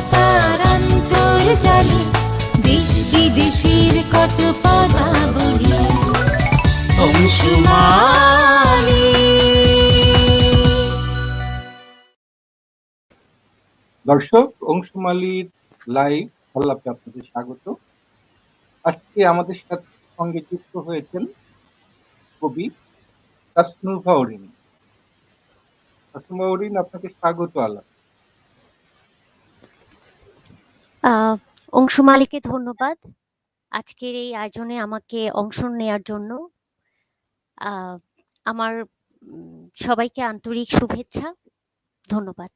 মানবতার অন্তর্জালে দেশ বিদেশের কত পদাবলী অংশুমালী। দর্শক, অংশুমালীর লাইভ আলাপে আপনাদের স্বাগত। আজকে আমাদের সঙ্গে যুক্ত হয়েছেন কবি তাসনুভা অরিন। তাসনুভা অরিন, আপনাকে স্বাগত আলাপ। অংশুমালীকে ধন্যবাদ আজকের এই আয়োজনে আমাকে অংশ নেয়ার জন্য। আমার সবাইকে আন্তরিক শুভেচ্ছা, ধন্যবাদ।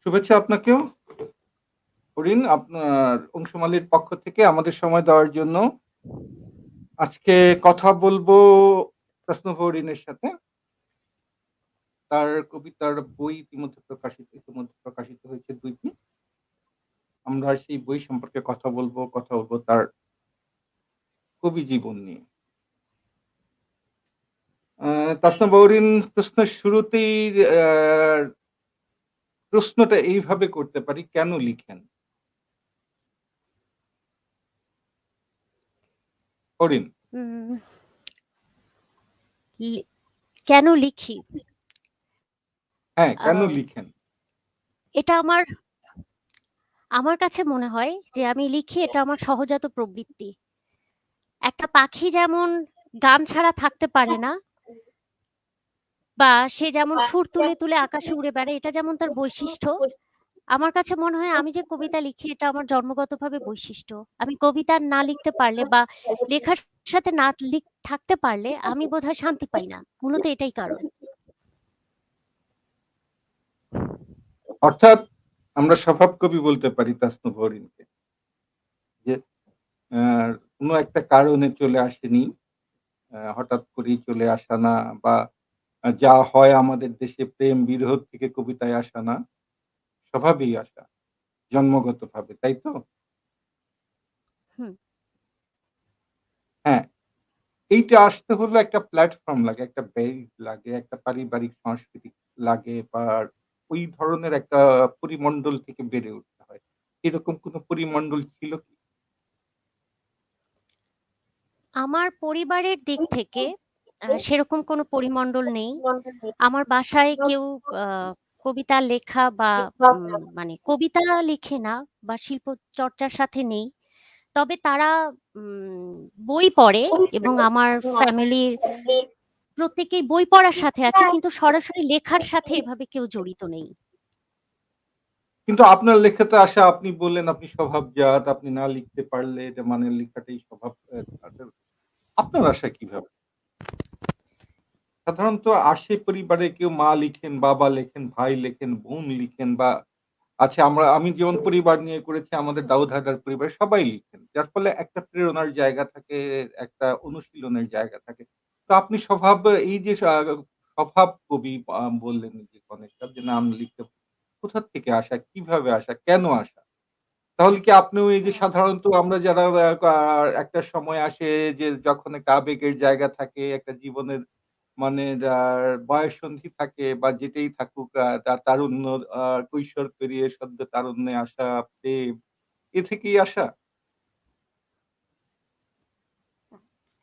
শুভেচ্ছা আপনাকেও অরিন, আপনার অংশুমালীর পক্ষ থেকে আমাদের সময় দেওয়ার জন্য। আজকে কথা বলবো তাসনুভা অরিনের সাথে। তার কবিতার বই ইতিমধ্যে প্রকাশিত হয়েছে 2টি। আমরা সেই বই সম্পর্কে কথা বলবো তার কবি জীবন নিয়ে। তাসনুভা অরিন, প্রশ্নের শুরুতেই প্রশ্নটা এইভাবে করতে পারি, কেন লিখেন? অরিন, কেন লিখি? হ্যাঁ, কেন লিখেন? এটা আমার কাছে মনে হয় যে আমি লিখি, এটা আমার সহজাত প্রবৃত্তি। একটা পাখি যেমন গান ছাড়া থাকতে পারে না, বা সে যেমন সুর তুলে তুলে আকাশে উড়ে বেড়ায়, এটা যেমন তার বৈশিষ্ট্য। আমার কাছে মনে হয় আমি যে কবিতা লিখি এটা আমার জন্মগতভাবে বৈশিষ্ট্য। আমি কবিতা না লিখতে পারলে বা লেখার সাথে না থাকতে পারলে আমি বোধহয় শান্তি পাই না। মূলত এটাই কারণ। অর্থাৎ আমরা স্বভাব কবি বলতে পারি তাসনুভা অরিনকে, যে কোনো একটা কারণে চলে আসেনি, হঠাৎ করেই চলে আসা না, বা যা হয় আমাদের দেশে প্রেম বিরহ থেকে কবিতায় আসা না, স্বভাবেই আসা, জন্মগতভাবে, তাই তো? হ্যাঁ, এইটা আসতে হলে একটা প্ল্যাটফর্ম লাগে, একটা বেস লাগে, একটা পারিবারিক সংস্কৃতি লাগে, বা ওই ধরনের একটা পরিমণ্ডল থেকে বেড়ে উঠতে হয়। এরকম কোনো পরিমণ্ডল ছিল কি? আমার পরিবারের দিক থেকে সেরকম কোনো পরিমণ্ডল নেই। আমার বাসায় কেউ কবিতা লেখা বা মানে কবিতা লিখে না বা শিল্প চর্চার সাথে নেই। তবে তারা বই পড়ে এবং আমার ফ্যামিলির প্রত্যেকেই বই পড়ার সাথে আছে, কিন্তু সরাসরি লেখার সাথে এভাবে কেউ জড়িত নেই। কিন্তু আপনার লেখাতে আসা, আপনি বললেন আপনি স্বভাবজাত, আপনি না লিখতে পারলে এটা মানে লেখাটাই স্বভাব। আপনার আশা কিভাবে? সাধারণত আসে পরিবারে কেউ মা লিখেন, বাবা লেখেন, ভাই লেখেন, বোন লিখেন, বা আচ্ছা, আমি যেমন পরিবার নিয়ে করেছি, আমাদের দাউদ হায়দার পরিবারে সবাই লিখেন। যার ফলে একটা প্রেরণার জায়গা থাকে, একটা অনুশীলনের জায়গা থাকে। তো আপনি এই যে স্বভাব কবি বললেন যে অনেকটা, যে নাম লিখতে কোথা থেকে আসা, কিভাবে আসা, কেন আসা? তাহলে কি আপনিও এই যে সাধারণত আমরা যারা একটা সময় আসে, যে যখন একটা আবেগের জায়গা থাকে, একটা জীবনের মানে বয়ঃসন্ধি থাকে, বা যেটাই থাকুক, তারুণ্য, কৈশোর পেরিয়ে সদ্য তারুণ্যে আসা, প্রেম, এ থেকেই আসা?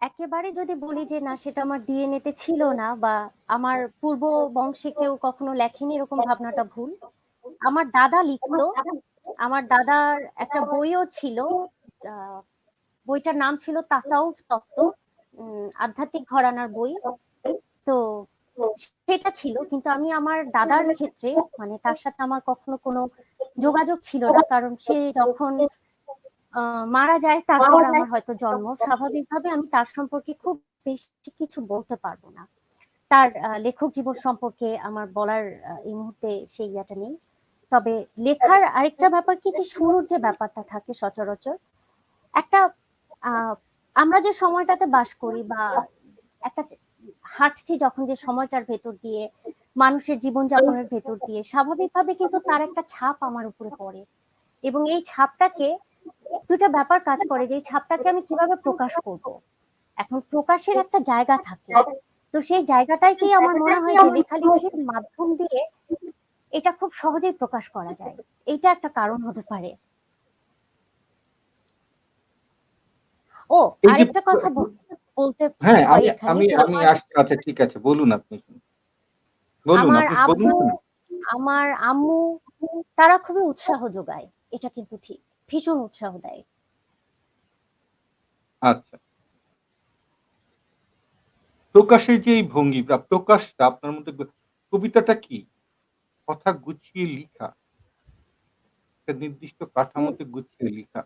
একেবারে যদি বলি যে না, সেটা আমার ডিএনএ তে ছিল না বা আমার পূর্ব বংশে কেউ কখনো লেখেনি, এরকম ভাবনাটা ভুল। আমার দাদা লিখতো। আমার দাদার একটা বইও ছিল, বইটার নাম ছিল তাসাউফ তত্ত্ব, আধ্যাত্মিক ঘরানার বই। তো সেটা ছিল, কিন্তু আমি আমার দাদার ক্ষেত্রে মানে তার সাথে আমার কখনো কোনো যোগাযোগ ছিল না, কারণ সে যখন মারা যায় তারপর আমার হয়তো জন্ম। স্বাভাবিকভাবে আমি তার সম্পর্কে খুব বেশি কিছু বলতে পারবো না। তার লেখক জীবন সম্পর্কে আমার বলার এই মুহূর্তে সেই ইয়েটা নেই। তবে লেখার আরেকটা ব্যাপার কি, যে শুরুর যে ব্যাপারটা থাকে সচরাচর একটা আমরা যে সময়টাতে বাস করি বা একটা হাঁটছি যখন, যে সময়টার ভেতর দিয়ে, মানুষের জীবনযাপনের ভেতর দিয়ে, স্বাভাবিকভাবে কিন্তু তার একটা ছাপ আমার উপরে পড়ে। এবং এই ছাপটাকে দুটা ব্যাপার কাজ করে, যে এই ছাপটাকে আমি কিভাবে প্রকাশ করব। এখন প্রকাশের একটা জায়গা থাকে, তো সেই জায়গাটাকেই আমার মনে হয় যে লেখালেখির মাধ্যম দিয়ে এটা খুব সহজেই প্রকাশ করা যায়। এইটা একটা কারণ হতে পারে। ও এই যে আরেকটা কথা বলতে হ্যাঁ, হয় আমি এখানে আমি যে আমি আসছি। আচ্ছা ঠিক আছে, বলুন আপনি। বলুন, আমার আপনি বলুন আব্বু, না। আমার আম্মু তারা খুবই উৎসাহ যোগায়। এটা কিন্তু ঠিক। ভীষণ উৎসাহ দেয়। আচ্ছা। প্রকাশের যে এই ভঙ্গি বা প্রকাশটা আপনার মধ্যে কবিতাটা কি? কথা গুছিয়ে লিখা, একটা নির্দিষ্ট কাঠামোতে গুছিয়ে লিখা।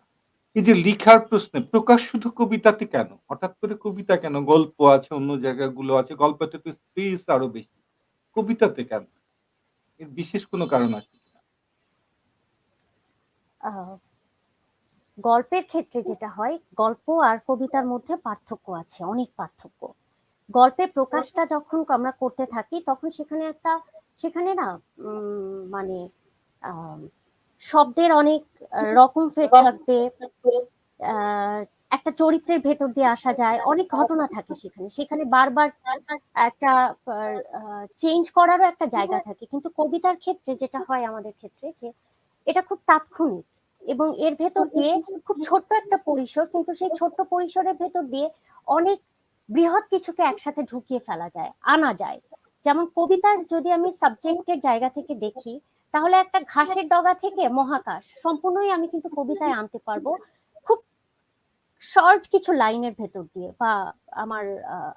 এই যে লিখার প্রশ্নে প্রকাশ শুধু কবিতাতে কেন? হঠাৎ করে কবিতা কেন? গল্প আছে, অন্য জায়গাগুলো আছে। গল্পে তো স্পেস আরো বেশি। কবিতাতে কেন? এর বিশেষ কোনো কারণ আছে কিনা? আ গল্পের ক্ষেত্রে যেটা হয়, গল্প আর কবিতার মধ্যে পার্থক্য আছে, অনেক পার্থক্য। গল্পে প্রকাশটা যখন আমরা করতে থাকি তখন সেখানে না মানে আম শব্দের অনেক রকম ফের থাকবে। আ একটা চরিত্রের ভেতর দিয়ে আসা যায়। অনেক ঘটনা থাকে সেখানে। সেখানে বারবার একটা পার আ চেঞ্জ করারও একটা জায়গা থাকে। কিন্তু কবিতার ক্ষেত্রে যেটা হয় আমাদের ক্ষেত্রে যে এটা খুব তাৎক্ষণিক এবং এর ভেতর দিয়ে খুব ছোট্ট একটা পরিসর, কিন্তু সেই ছোট্ট পরিসরের ভেতর দিয়ে অনেক বৃহৎ কিছুকে একসাথে ঢুকিয়ে ফেলা যায়, আনা যায়। যেমন কবিতার যদি আমি সাবজেক্টের জায়গা থেকে দেখি, তাহলে একটা ঘাসের ডগা থেকে মহাকাশ সম্পূর্ণই আমি কিন্তু কবিতায় আনতে পারবো। খুব শর্ট কিছু লাইনের ভেতর দিয়ে বা আমার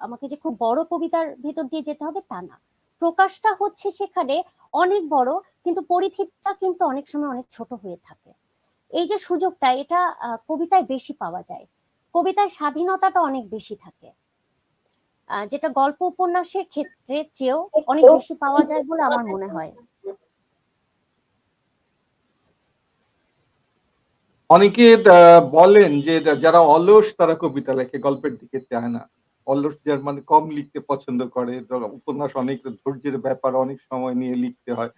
আমাকে যে খুব বড় কবিতার ভেতর দিয়ে যেতে হবে তা না। প্রকাশটা হচ্ছে সেখানে অনেক বড়, কিন্তু পরিধিটা কিন্তু অনেক সময় অনেক ছোট হয়ে থাকে। এই যে সুযোগটা এটা কবিতায় বেশি পাওয়া যায়। কবিতায় স্বাধীনতাটা অনেক বেশি থাকে। যেটা গল্প উপন্যাসের ক্ষেত্রে চেয়েও অনেক বেশি পাওয়া যায় বলে আমার মনে হয়। অনেকে বলেন যে যারা অলস তারা কবিতা লেখে, গল্পের দিকে চায় না। অলস যার মানে কম লিখতে পছন্দ করে। উপন্যাস অনেক ধৈর্যের ব্যাপার, অনেক সময় নিয়ে লিখতে হয়।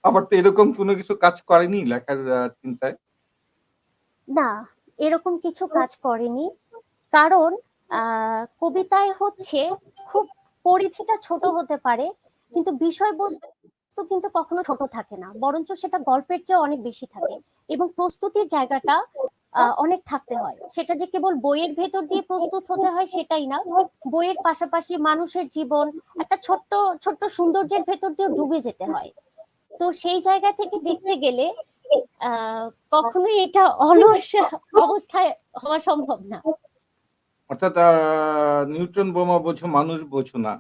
আবার তো এরকম কোনো কিছু কাজ করেনি লেখার চিন্তায়? না, এরকম কিছু কাজ করেনি। কারণ কবিতায় হচ্ছে খুব পরিধিটা ছোট হতে পারে, কিন্তু বিষয়বস্তু কিন্তু কখনো ছোট থাকে না, বরঞ্চ সেটা গল্পের চেয়ে অনেক বেশি থাকে এবং প্রস্তুতির জায়গাটা অনেক থাকতে হয়। সেটা যে কেবল বইয়ের ভেতর দিয়ে প্রস্তুত হতে হয় সেটাই না, বইয়ের পাশাপাশি মানুষের জীবন একটা ছোট্ট ছোট্ট সৌন্দর্যের ভেতর দিয়েও ডুবে যেতে হয়। তো সেই জায়গা থেকে দেখতে গেলে আহ কখনোই এটা অলস অবস্থায় হওয়া সম্ভব না। অর্থাৎ নিউটন বোমা বোঝো মানুষ বোঝো না।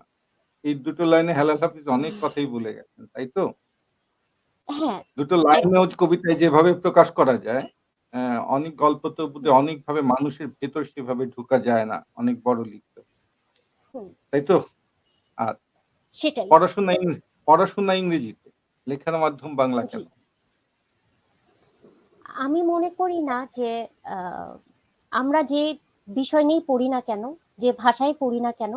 এই দুটো লাইনে হেলাল হাফিজ অনেক কথাই বলে গেছেন, তাই তো? হ্যাঁ, দুটো লাইনেও একদম। কবিতায় যেভাবে প্রকাশ করা যায়, অনেক গল্প তো বোধহয় অনেকভাবে মানুষের ভেতর সেভাবে ঢোকা যায় না, অনেক বড় লিখতে। হুম, তাই তো? আর সেটাই। পড়াশোনা পড়াশোনা ইংরেজিতে, লেখার মাধ্যম বাংলা জি। কেন? আমি মনে করি না যে আ আমরা যে বিষয় নিয়েই পড়ি না কেন, যে ভাষায় পড়ি না কেন,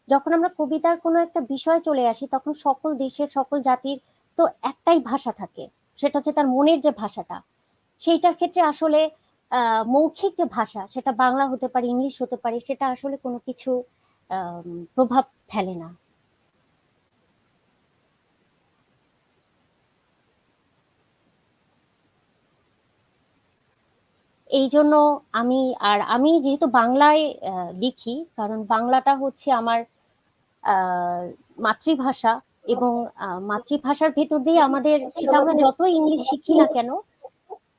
যখন আমরা কবিতার কোনো একটা বিষয়ে চলে আসি তখন সকল দেশের, সকল জাতির তো একটাই ভাষা থাকে। সেটা হচ্ছে তার মনের যে ভাষাটা। সেইটার ক্ষেত্রে আসলে মৌখিক যে ভাষা সেটা বাংলা হতে পারে, ইংলিশ হতে পারে, সেটা আসলে কোনো কিছু প্রভাব ফেলে না। এইজন্য আমি আমি যেহেতু বাংলায় লিখি, কারণ বাংলাটা হচ্ছে আমার আ মাতৃভাষা এবং মাতৃভাষার ভেতর দিয়ে আমাদের সেটা আমরা যতই ইংলিশ শিখি না কেন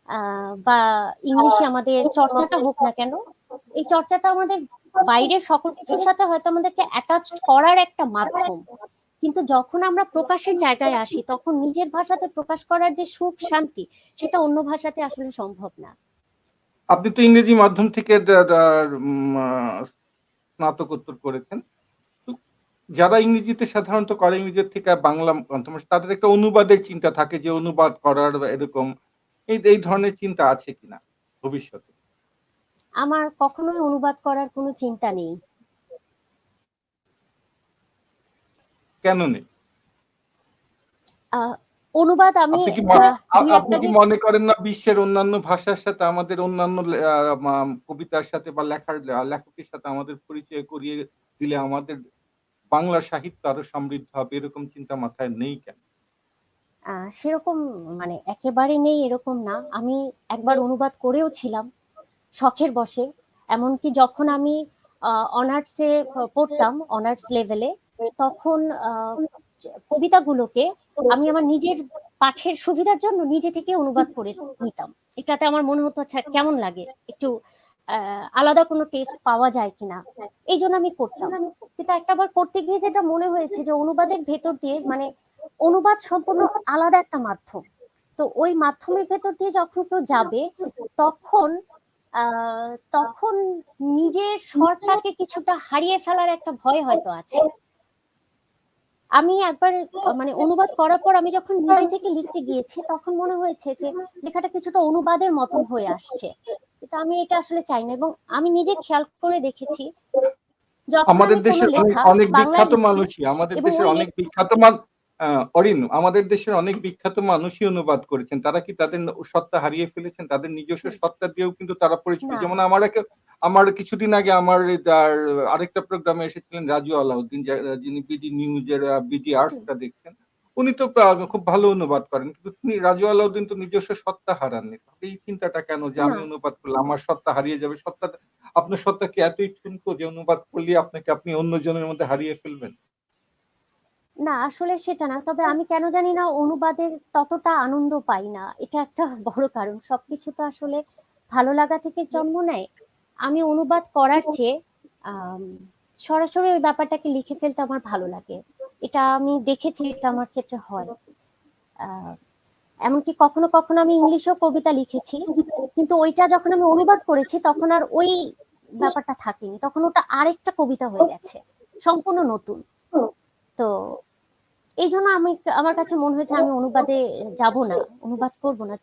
আ বা ইংলিশে আমাদের চর্চাটা হোক না কেন, এই চর্চাটা আমাদের বাইরের সকল কিছুর সাথে হয়তো আমাদেরকে অ্যাটাচড করার একটা মাধ্যম। কিন্তু যখন আমরা প্রকাশের জায়গায় আসি তখন নিজের ভাষাতে প্রকাশ করার যে সুখ শান্তি সেটা অন্য ভাষাতে আসলে সম্ভব না। আপনি তো ইংরেজি মাধ্যম থেকে দা দা উম আ স্নাতকোত্তর করেছেন। তো যারা ইংরেজিতে সাধারণত করে ইংরেজির থেকে বাংলা মাধ্যমে তাদের একটা অনুবাদের চিন্তা থাকে যে অনুবাদ করার বা এরকম এই ধরনের চিন্তা আছে কিনা ভবিষ্যতে? আমার কখনোই অনুবাদ করার কোনো চিন্তা নেই। কেন নেই? আ অনুবাদ আমি আপনি কি দুই আপনি একটা কি যে মনে করেন না বিশ্বের অন্যান্য ভাষার সাথে আমাদের অন্যান্য লে আ কবিতার সাথে বা লেখকের সাথে আমাদের পরিচয় করিয়ে দিলে আমাদের বাংলা সাহিত্য আরো সমৃদ্ধ হবে এরকম চিন্তা মাথায় নেই কেন? সেরকম মানে একেবারে নেই এরকম না। আমি একবার অনুবাদ করেও ছিলাম শখের বশে। এমনকি যখন আমি অনার্সে পড়তাম, অনার্স লেভেলে, তখন কবিতাগুলোকে আমি আমার নিজের পাঠের সুবিধার জন্য নিজে থেকে অনুবাদ করে নিতাম। এটাতে আমার মনে হতো আচ্ছা কেমন লাগে, একটু আলাদা কোনো টেস্ট পাওয়া যায় কিনা, এই জন্য আমি করতাম। কিন্তু একটাবার করতে গিয়ে যেটা মনে হয়েছে যে অনুবাদের ভেতর দিয়ে মানে অনুবাদ সম্পূর্ণ আলাদা একটা মাধ্যম। তো ওই মাধ্যমের ভেতর দিয়ে যখন কেউ যাবে তখন তখন নিজের স্বরটাকে কিছুটা হারিয়ে ফেলার একটা ভয় হয়তো আছে। আমি একবার মানে অনুবাদ করার পর আমি যখন নিজে থেকে লিখতে গিয়েছি তখন মনে হয়েছে যে লেখাটা কিছুটা অনুবাদের মতন হয়ে আসছে। কিন্তু আমি এটা আসলে চাই না এবং আমি নিজে খেয়াল করে দেখেছি যখন আমাদের আমি কোনো দেশের অনেক লেখা অনেক বাংলায় বিখ্যাত লিখি মানুষই আমাদের এবং দেশের ওই অনেক বিখ্যাত মান অরিন আমাদের দেশের অনেক বিখ্যাত মানুষই অনুবাদ করেছেন। তারা কি তাদের সত্তা হারিয়ে ফেলেছেন? তাদের নিজস্ব সত্তা দিয়েও কিন্তু তারা পরিচিত। না যেমন আমার কিছুদিন আগে আমার আরেকটা প্রোগ্রামে এসেছিলেন রাজু আলাউদ্দিন যিনি বিডি নিউজের বিডি আর্টসটা দেখছেন। উনি তো খুব ভালো অনুবাদ করেন। কিন্তু তিনি রাজু আলাউদ্দিন তো নিজস্ব সত্তা হারাননি। তবে এই চিন্তাটা কেন যে না আমি অনুবাদ করলে আমার সত্তা হারিয়ে যাবে? আপনার সত্তা কি এতই ঠুনকো যে অনুবাদ করলে আপনি অন্যজনের মধ্যে হারিয়ে ফেলবেন? না আসলে সেটা না, তবে আমি কেন জানি না অনুবাদের ততটা আনন্দ পাই না, এটা একটা বড় কারণ। সবকিছু তো আসলে ভালো লাগা থেকে জন্ম নেয়। আমি অনুবাদ করার চেয়ে আম, সরাসরি ওই ব্যাপারটাকে লিখে ফেলতে আমার ভালো লাগে। এটা আমি দেখেছি, এটা আমার ক্ষেত্রে হয়। আহ, এমনকি কখনো কখনো আমি ইংলিশেও কবিতা লিখেছি, কিন্তু ওইটা যখন আমি অনুবাদ করেছি তখন আর ওই ব্যাপারটা থাকেনি, তখন ওটা আরেকটা কবিতা হয়ে গেছে, সম্পূর্ণ নতুন। তো এই জন্য আমি আমার কাছে মনে হয়েছে আমি অনুবাদে যাব না, অনুবাদ করব না।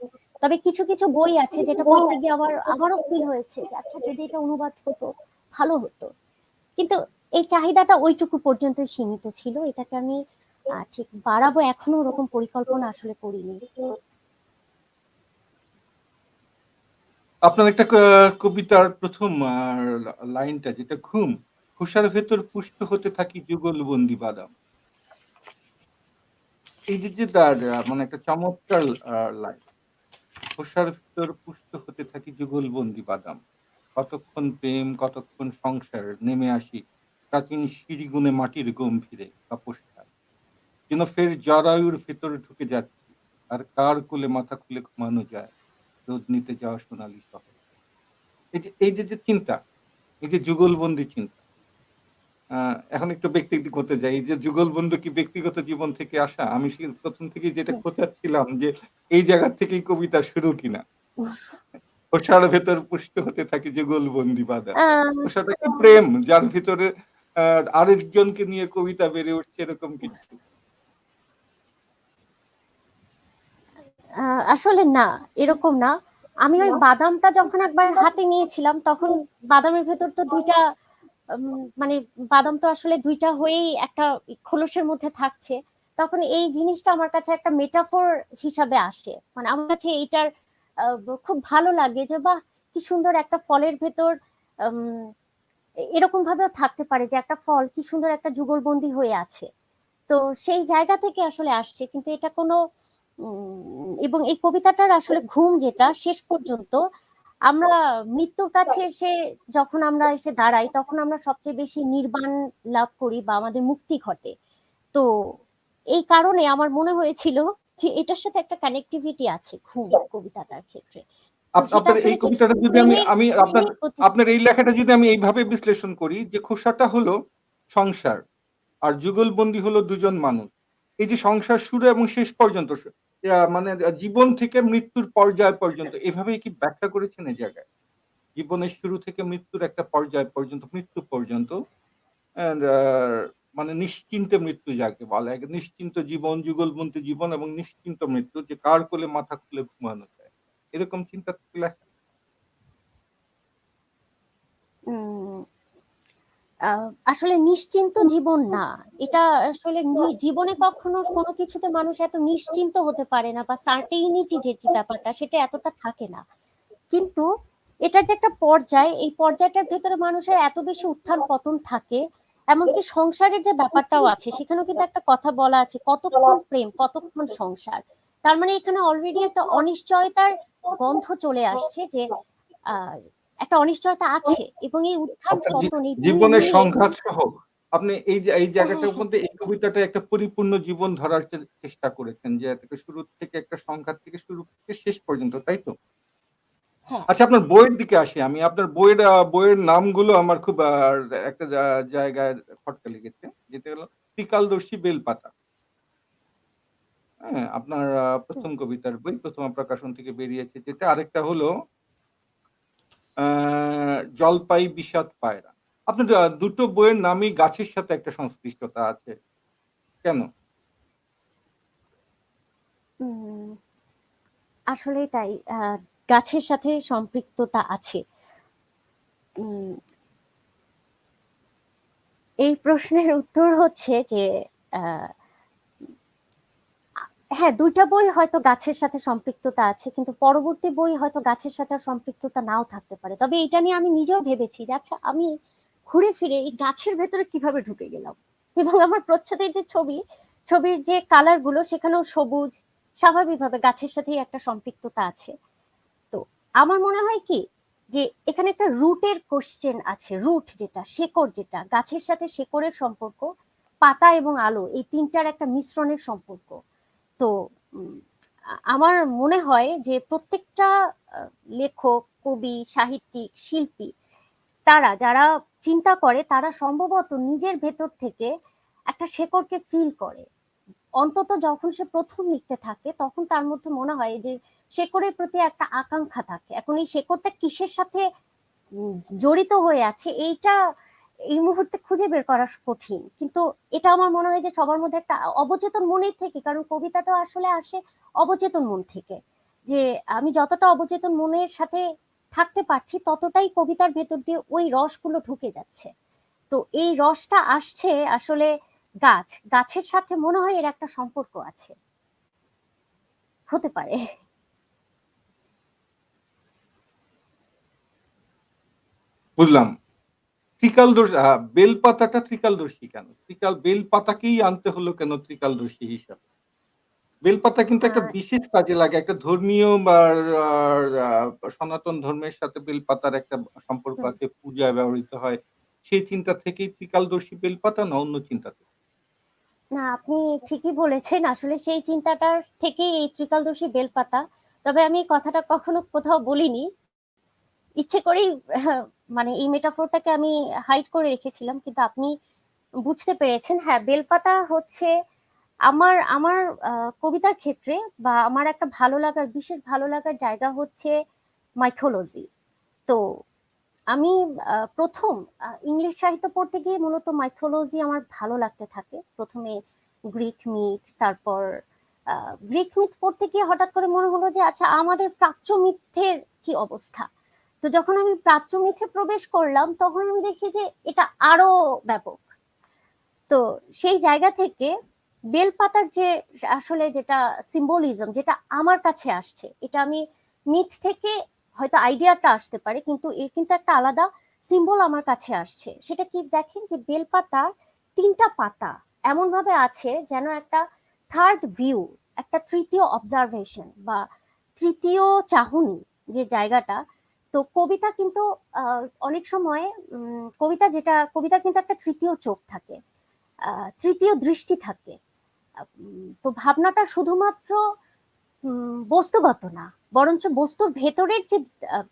তবে কিছু কিছু বই আছে যেটা পড়তে গিয়ে আমারও ফিল হয়েছে যে আচ্ছা যদি এটা অনুবাদ হতো ভালো হতো। কিন্তু এই চাহিদাটা ওইটুকু পর্যন্তই সীমিত ছিল, এটাকে আমি ঠিক বাড়াবো এখনো ওরকম পরিকল্পনা আসলে করিনি। আপনার একটা কবিতার ১ম লাইনটা যেটা ঘুম, খোসার ভেতর পুষ্ট হতে থাকি যুগলবন্দি বাদাম। এই যে তার মানে একটা চমৎকার লাইন। খোসার ভেতর পুষ্ট হতে থাকি যুগলবন্দি বাদাম। কতক্ষণ প্রেম, কতক্ষণ সংসার নেমে আসি প্রাচীন সিঁড়ি গুনে মাটির গম্ভীরে তপস্যায়। যেন ফের জরায়ুর ভেতর ঢুকে যাচ্ছি। আর কার কোলে মাথা খুলে ঘুমানো যায় রোদ নিতে যাওয়া সোনালী শহর। এই যে চিন্তা, এই যে যুগলবন্দি চিন্তা। এখন একটু ব্যক্তিগত যাই। এই যে যুগলবন্ধু কি ব্যক্তিগত জীবন থেকে আসা? আমি ১ম থেকেই যেটা খোঁচাচ্ছিলাম যে এই জায়গা থেকেই কবিতা শুরু কিনা? খোসার ভেতর পুষ্ট হতে থাকে যুগলবন্দি বাঁধা। আহ, খোসাটা কি প্রেম? যার ভিতরে আ আরেকজনকে নিয়ে কবিতা বেড়ে উঠছে এরকম কিছু? আসলে না, এরকম না। আমি ওই বাদামটা যখন একবার হাতে নিয়েছিলাম তখন বাদামের ভেতর তো দুইটা মানে বাদাম তো আসলে দুইটা হয়েই একটা খোলসের মধ্যে থাকছে। তখন এই জিনিসটা আমার কাছে একটা মেটাফোর হিসাবে আসে, মানে আমার কাছে এইটার খুব ভালো লাগে যে বাহ কি সুন্দর একটা ফলের ভেতর উম, এরকম ভাবেও থাকতে পারে যে একটা ফল কি সুন্দর একটা যুগলবন্দি হয়ে আছে। তো সেই জায়গা থেকে আসলে আসছে, কিন্তু এটা কোনো এবং এই কবিতাটার আসলে ঘুম যেটা শেষ পর্যন্ত আমরা মৃত্যুর কাছে এসে যখন আমরা এসে দাঁড়াই তখন আমরা সবচেয়ে বেশি নির্বাণ লাভ করি বা আমাদের মুক্তি ঘটে। তো এই কারণে আমার মনে হয়েছিল যে এটার সাথে একটা কানেক্টিভিটি আছে ঘুম কবিতাটার ক্ষেত্রে। তো সেটা আপনার এই আসলে ঠিক কবিতাটা যদি আমি প্রেমের আমি আপনার প্রেমের প্রতি। আপনার এই লেখাটা যদি আমি এইভাবে বিশ্লেষণ করি যে খোসাটা হলো সংসার। আর যুগলবন্দী হলো দুজন মানুষ। এই যে সংসার শুরু এবং শেষ পর্যন্ত মানে জীবন থেকে মৃত্যুর পর্যায় পর্যন্ত এভাবেই কি ব্যাখ্যা করেছেন এই জায়গায়? জীবনের শুরু থেকে মৃত্যুর একটা পর্যায় পর্যন্ত, মৃত্যু পর্যন্ত অ্যান্ড মানে নিশ্চিন্তে মৃত্যু যাকে বলে। নিশ্চিন্ত জীবন, যুগলবন্দী জীবন এবং নিশ্চিন্ত মৃত্যু যে কার কোলে মাথা খুলে ঘুমানো যায়। এরকম চিন্তা থেকে লেখা। উম আসলে নিশ্চিন্ত জীবন না, এটা আসলে জীবনে কখনো কোনো কিছুতে মানুষ এত নিশ্চিন্ত হতে পারে না বা সার্টেইনিটি যে যে ব্যাপারটা সেটা এতটা থাকে না। কিন্তু এটার যে একটা পর্যায়, এই পর্যায়টার ভেতরে মানুষের এত বেশি উত্থান পতন থাকে এমনকি সংসারের যে ব্যাপারটাও আছে সেখানেও কিন্তু একটা কথা বলা আছে, কতক্ষণ প্রেম কতক্ষণ সংসার। তার মানে এখানে অলরেডি একটা অনিশ্চয়তার গন্ধ চলে আসছে, যে আহ একটা অনিশ্চয়তা আছে, এবং এই উত্থান আপনার পতন এই দুই জীবনের নিয়ে। সংঘাত সহ আপনি এই হ্যাঁ, জায়গাটার হ্যাঁ, মধ্যে এই কবিতাটা একটা পরিপূর্ণ জীবন ধরার চেষ্টা করেছেন যে থেকে শুরু থেকে একটা সংঘাত থেকে শুরু থেকে শেষ পর্যন্ত, তাই তো? হ্যাঁ। আচ্ছা, আপনার বইয়ের দিকে আসি আমি। আপনার বইয়ের নামগুলো আমার খুব একটা জায়গায় খটকা লেগেছে। যেটা হলো 'ত্রিকালদর্শী বেলপাতা'। হ্যাঁ? আপনার হুম, ১ম কবিতার বই, প্রথমা প্রকাশন থেকে বেরিয়েছে যেটা। আরেকটা হলো আ 'জলপাই বিষাদ পায়রা'। আপনার দুটো বইয়ের নামই গাছের সাথে একটা সংশ্লিষ্টতা আছে। কেন? উম, আসলেই তাই। গাছের সাথে সম্পৃক্ততা আছে। উম, এই প্রশ্নের উত্তর হচ্ছে যে আহ, হ্যাঁ, ২ টা বই হয়তো গাছের সাথে সম্পৃক্ততা আছে। কিন্তু পরবর্তী বই হয়তো গাছের সাথে আর সম্পৃক্ততা নাও থাকতে পারে। তবে এটা নিয়ে আমি নিজেও ভেবেছি যে আচ্ছা, আমি ঘুরে ফিরে এই গাছের ভেতরে কিভাবে ঢুকে গেলাম? এবং আমার প্রচ্ছদের যে ছবির যে কালার গুলো সেখানেও সবুজ, স্বাভাবিকভাবে গাছের সাথেই একটা সম্পৃক্ততা আছে। তো আমার মনে হয় কি, যে এখানে একটা রুটের কোশ্চেন আছে। রুট যেটা, শেকড় যেটা, গাছের সাথে শেকড়ের সম্পর্ক, পাতা এবং আলো এই তিনটার একটা মিশ্রণের সম্পর্ক। তো উম, আমার মনে হয় যে প্রত্যেকটা লেখক, কবি, সাহিত্যিক, শিল্পী, তারা যারা চিন্তা করে তারা সম্ভবত নিজের ভেতর থেকে একটা শেকড়কে ফিল করে। অন্তত যখন সে প্রথম লিখতে থাকে তখন তার মধ্যে মনে হয় যে শেকড়ের প্রতি একটা আকাঙ্ক্ষা থাকে। এখন এই শেকড়টা কিসের সাথে জড়িত হয়ে আছে এইটা এই মুহূর্তে খুঁজে বের করা কঠিন, কিন্তু এটা আমার মনে হয় যে সবার মধ্যে একটা অবচেতন মনের থেকে, কারণ কবিতা তো আসলে আসে অবচেতন মন থেকে। যে আমি যতটা অবচেতন মনের সাথে থাকতে পারছি ততটাই কবিতার ভেতর দিয়ে ওই রসগুলো ঢুকে যাচ্ছে। তো এই রসটা আসছে আসলে গাছের সাথে মনে হয় এর একটা সম্পর্ক আছে, হতে পারে। বুঝলাম। বেলপাতাটা ত্রিকালদর্শী কেন? বেলপাতাকেই আনতে হলো কেন ত্রিকালদর্শী হিসাবে? বেলপাতা কিন্তু একটা আহ বিশেষ কাজে লাগে। একটা ধর্মীয় বা আ আ সনাতন ধর্মের সাথে বেলপাতার একটা সম্পর্ক হুম, আছে। পূজায় ব্যবহৃত হয়। সেই চিন্তা থেকেই ত্রিকালদর্শী বেলপাতা না অন্য চিন্তা থেকে? না, আপনি ঠিকই বলেছেন, আসলে সেই চিন্তাটার থেকেই এই ত্রিকালদর্শী বেলপাতা। তবে আমি এই কথাটা কখনো কোথাও বলিনি, ইচ্ছে করেই মানে এই মেটাফোরটাকে আমি হাইড করে রেখেছিলাম, কিন্তু আপনি বুঝতে পেরেছেন। হ্যাঁ, বেলপাতা হচ্ছে আমার আমার কবিতার ক্ষেত্রে, বা আমার একটা ভালো লাগার, বিশেষ ভালো লাগার জায়গা হচ্ছে মাইথোলজি। তো আমি প্রথম ইংলিশ সাহিত্য পড়তে গিয়ে মূলত মাইথোলজি আমার ভালো লাগতে থাকে। প্রথমে গ্রিক মিথ, তারপর গ্রিক মিথ পড়তে গিয়ে হঠাৎ করে মনে হলো যে আচ্ছা, আমাদের প্রাচ্য মিথের কি অবস্থা। তো যখন আমি প্রাচ্য মিথে প্রবেশ করলাম তখন আমি দেখি যে এটা আরো ব্যাপক। তো সেই জায়গা থেকে বেলপাতার যে আসলে যেটা সিম্বলিজম, যেটা আমার কাছে আসছে, এটা আমি মিথ থেকে হয়তো আইডিয়াটা আসতে পারে, কিন্তু এর কিন্তু একটা আলাদা সিম্বল আমার কাছে আসছে। সেটা কি দেখেন, যে বেলপাতা 3টা পাতা এমন ভাবে আছে যেন একটা থার্ড ভিউ, একটা তৃতীয় অবজারভেশন বা তৃতীয় চাহনি, যে জায়গাটা। তো কবিতা কিন্তু অনেক সময় কবিতা কিন্তু একটা তৃতীয় চোখ থাকে, তৃতীয় দৃষ্টি থাকে। তো ভাবনাটা শুধুমাত্র বস্তুগত না, বরঞ্চ বস্তুর ভেতরের যে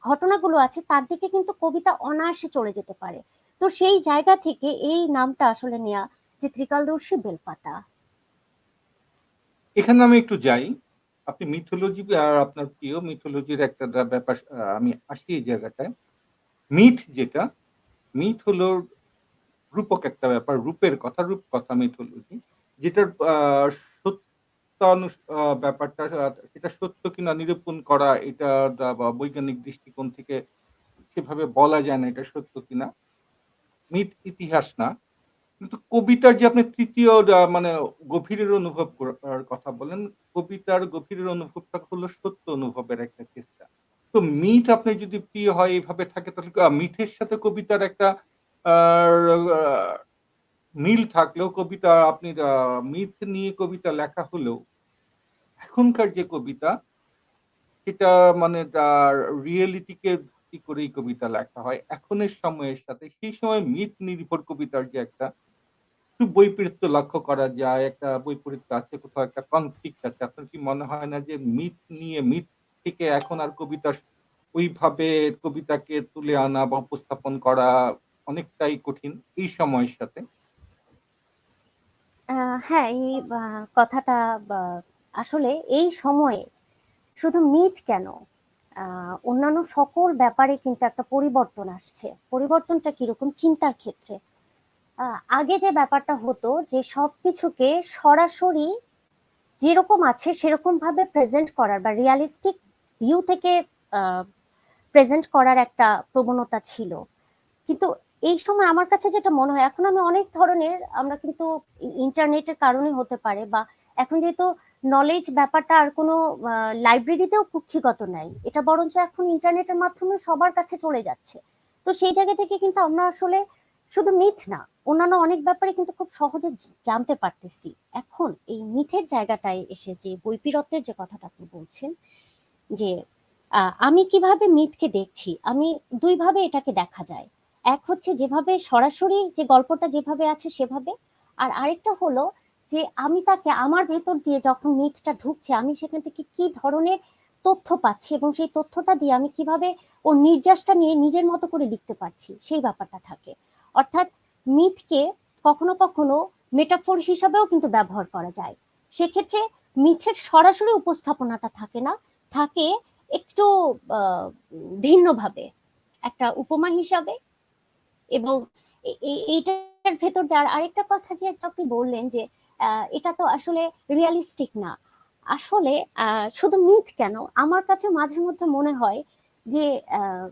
ঘটনাগুলো আছে তার দিকে কিন্তু কবিতা অনায়াসে চলে যেতে পারে। তো সেই জায়গা থেকে এই নামটা আসলে নেয়া, যে ত্রিকালদর্শী বেলপাতা। এখানে আমি একটু যাই। আপনি মিথোলজি আর আপনার প্রিয় মিথোলজির একটা ব্যাপার আমি আসি এই জায়গাটায়। মিথ যেটা, মিথ হলো রূপক একটা ব্যাপার। রূপকথা মিথোলজি। যেটার সত্যানুস ব্যাপারটা সেটা সত্য কিনা নিরূপণ করা, এটা বা বৈজ্ঞানিক দৃষ্টিকোণ থেকে সেভাবে বলা যায় না এটা সত্য কিনা। মিথ ইতিহাস না। কিন্তু কবিতার যে আপনি ৩য় মানে গভীরের অনুভব করার কথা বললেন, কবিতার গভীরের অনুভবটা হলো সত্য অনুভবের একটা চেষ্টা। তো মিথ আপনার যদি প্রিয় হয় এভাবে থাকে তাহলে মিথের সাথে কবিতার একটা আ মিল থাকলেও কবিতা আপনি মিথ নিয়ে কবিতা লেখা হলেও এখনকার যে কবিতা সেটা মানে রিয়েলিটিকে ভিত্তি করেই কবিতা লেখা হয়। এখনের সময়ের সাথে সেই সময় মিথ নির্ভর কবিতার যে একটা একটু বৈপরীত্য লক্ষ্য করা যায়, একটা বৈপরীত্য আছে, কোথাও একটা কনফ্লিক্ট আছে। আপনার কি মনে হয় না যে মিথ থেকে এখন আর ওইভাবে কবিতাকে তুলে আনা বা উপস্থাপন করা অনেকটাই কঠিন এই সময়ের সাথে? হ্যাঁ, এই কথাটা বা আসলে এই সময়ে শুধু মিথ কেন, অন্যান্য সকল ব্যাপারে কিন্তু একটা পরিবর্তন আসছে। পরিবর্তনটা কিরকম? চিন্তার ক্ষেত্রে। আগে যে ব্যাপারটা হতো যে সবকিছুকে সরাসরি যেরকম আছে সেরকম ভাবে প্রেজেন্ট করার বা রিয়ালিস্টিক ভিউ থেকে প্রেজেন্ট করার একটা প্রবণতা ছিল। কিন্তু এই সময় আমার কাছে যেটা মনে হয়, এখন আমি অনেক ধরনের, আমরা কিন্তু ইন্টারনেটের কারণে হতে পারে, বা এখন যেহেতু নলেজ ব্যাপারটা আর কোনো লাইব্রেরিতেও কুক্ষিগত নাই, এটা বরঞ্চ এখন ইন্টারনেটের মাধ্যমে সবার কাছে চলে যাচ্ছে। তো সেই জায়গা থেকে কিন্তু আমরা আসলে শুধু মিথ না, অন্যান্য অনেক ব্যাপারে কিন্তু খুব সহজে জানতে পারতেছি। এখন এই মিথের জায়গাটায় এসে যে বৈপিরত্বের যে কথাটা আপনি বলছেন, যে আমি কিভাবে মিথকে দেখছি, আমি দুইভাবে এটাকে দেখা যায়। এক হচ্ছে যেভাবে সরাসরি যে গল্পটা যেভাবে আছে সেভাবে, আর আরেকটা হলো যে আমি তাকে আমার ভেতর দিয়ে যখন মিথটা ঢুকছে, আমি সেখান থেকে কি ধরনের তথ্য পাচ্ছি এবং সেই তথ্যটা দিয়ে আমি কিভাবে ওর নির্যাসটা নিয়ে নিজের মতো করে লিখতে পারছি, সেই ব্যাপারটা থাকে। অর্থাৎ মিথকে কখনো কখনো মেটাফোর হিসাবেও কিন্তু ব্যবহার করা যায়। সেক্ষেত্রে মিথের সরাসরি উপস্থাপনাটা থাকে না, থাকে একটু ভিন্নভাবে, একটা উপমা হিসাবে। এবং এইটার ভেতর দিয়ে আরেকটা কথা যে একটা আপনি বললেন যে এটা তো আসলে রিয়ালিস্টিক না। আসলে শুধু মিথ কেন, আমার কাছে মাঝে মধ্যে মনে হয় যে আহ,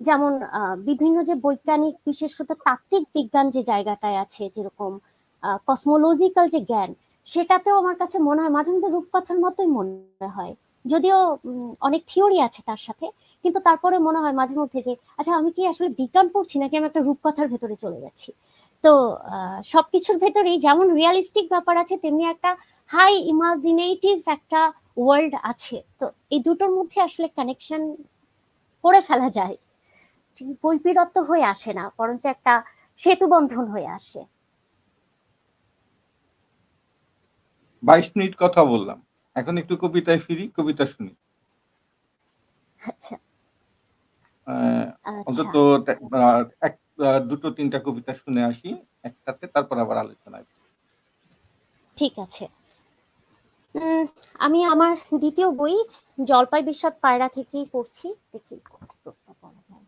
যেমন বিভিন্ন যে বৈজ্ঞানিক, বিশেষ করে তাত্ত্বিক বিজ্ঞান যে জায়গাটায় আছে, যেরকম কসমোলজিক্যাল যে জ্ঞান, সেটাতেও আমার কাছে মনে হয় মাঝে মধ্যে রূপকথার মতোই মনে হয়। যদিও অনেক থিওরি আছে তার সাথে, কিন্তু তারপরে মনে হয় মাঝে মধ্যে যে আচ্ছা, আমি কি আসলে বিজ্ঞান পড়ছি নাকি আমি একটা রূপকথার ভেতরে চলে যাচ্ছি। তো সবকিছুর ভেতরেই যেমন রিয়ালিস্টিক ব্যাপার আছে, তেমনি একটা হাই ইমাজিনেটিভ একটা ওয়ার্ল্ড আছে। তো এই দুটোর মধ্যে আসলে কানেকশন করে ফেলা যায়, বৈপরীত্য হয়ে আসে না, বরঞ্চ একটা সেতু বন্ধন হয়ে আসে। ২২ মিনিট কথা বললাম। এখন একটু কবিতায় ফিরি, কবিতা শুনি। আচ্ছা। আ আচ্ছা, অন্তত তে আ এক ২ ৩ টা কবিতা শুনে আসি একসাথে, তারপর আবার আলোচনায়। ঠিক আছে। উম আমি আমার দ্বিতীয় বই জলপাই বিস্বাদ পায়রা থেকেই পড়ছি, দেখি কতটা পড়া যায়।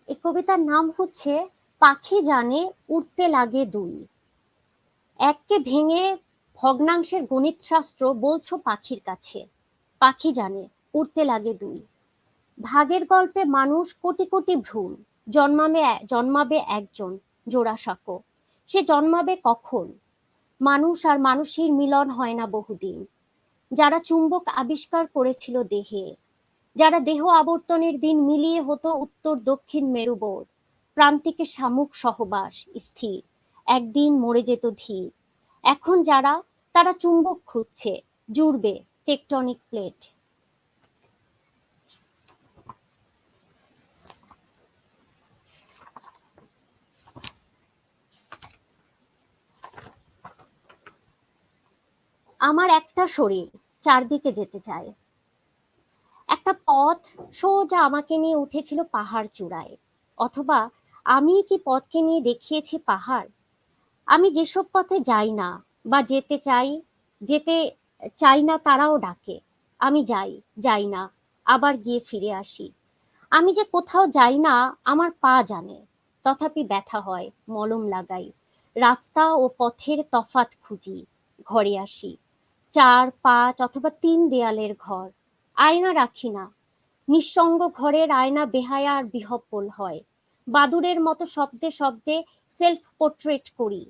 এই কবিতার নাম হচ্ছে পাখি জানে উড়তে লাগে দুই। এককে ভেঙে ভগ্নাংশের গণিত শাস্ত্র বলছো পাখির কাছে। পাখি জানে উড়তে লাগে দুই। ভাগের গল্পে মানুষ কোটি কোটি ভ্রূণ, জন্মাবে একজন জোড়াসাঁকো। সে জন্মাবে কখন? মানুষ আর মানুষের মিলন হয় না বহুদিন। যারা চুম্বক আবিষ্কার করেছিল দেহে, যারা দেহ আবর্তনের দিন মিলিয়ে হতো উত্তর দক্ষিণ মেরুবোধ, প্রান্তিকে শামুক সহবাস স্থির, একদিন মরে যেত ধীর। এখন যারা, তারা চুম্বক খুঁজছে, জুড়বে টেকটনিক প্লেট। আমার একটা শরীর চারদিকে যেতে চায়, একটা পথ সোজা আমাকে নিয়ে উঠেছিল পাহাড় চূড়ায়। অথবা আমি কি পথকে নিয়ে দেখিয়েছি পাহাড়? আমি যেসব পথে যাই না বা যেতে চাই না, তারাও ডাকে। আমি যাই, যাই না, আবার গিয়ে ফিরে আসি। আমি যে কোথাও যাই না আমার পা জানে, তথাপি ব্যথা হয়, মলম লাগাই। রাস্তা ও পথের তফাৎ খুঁজি, ঘরে আসি। 4, 5 অথবা 3 দেয়ালের ঘর। আয়না রাখি না। নিঃসঙ্গ ঘরের আয়না বেহায়া আর বিহ্বল হয়। বাদুড়ের মতো শব্দে শব্দে সেলফ পোর্ট্রেট করি।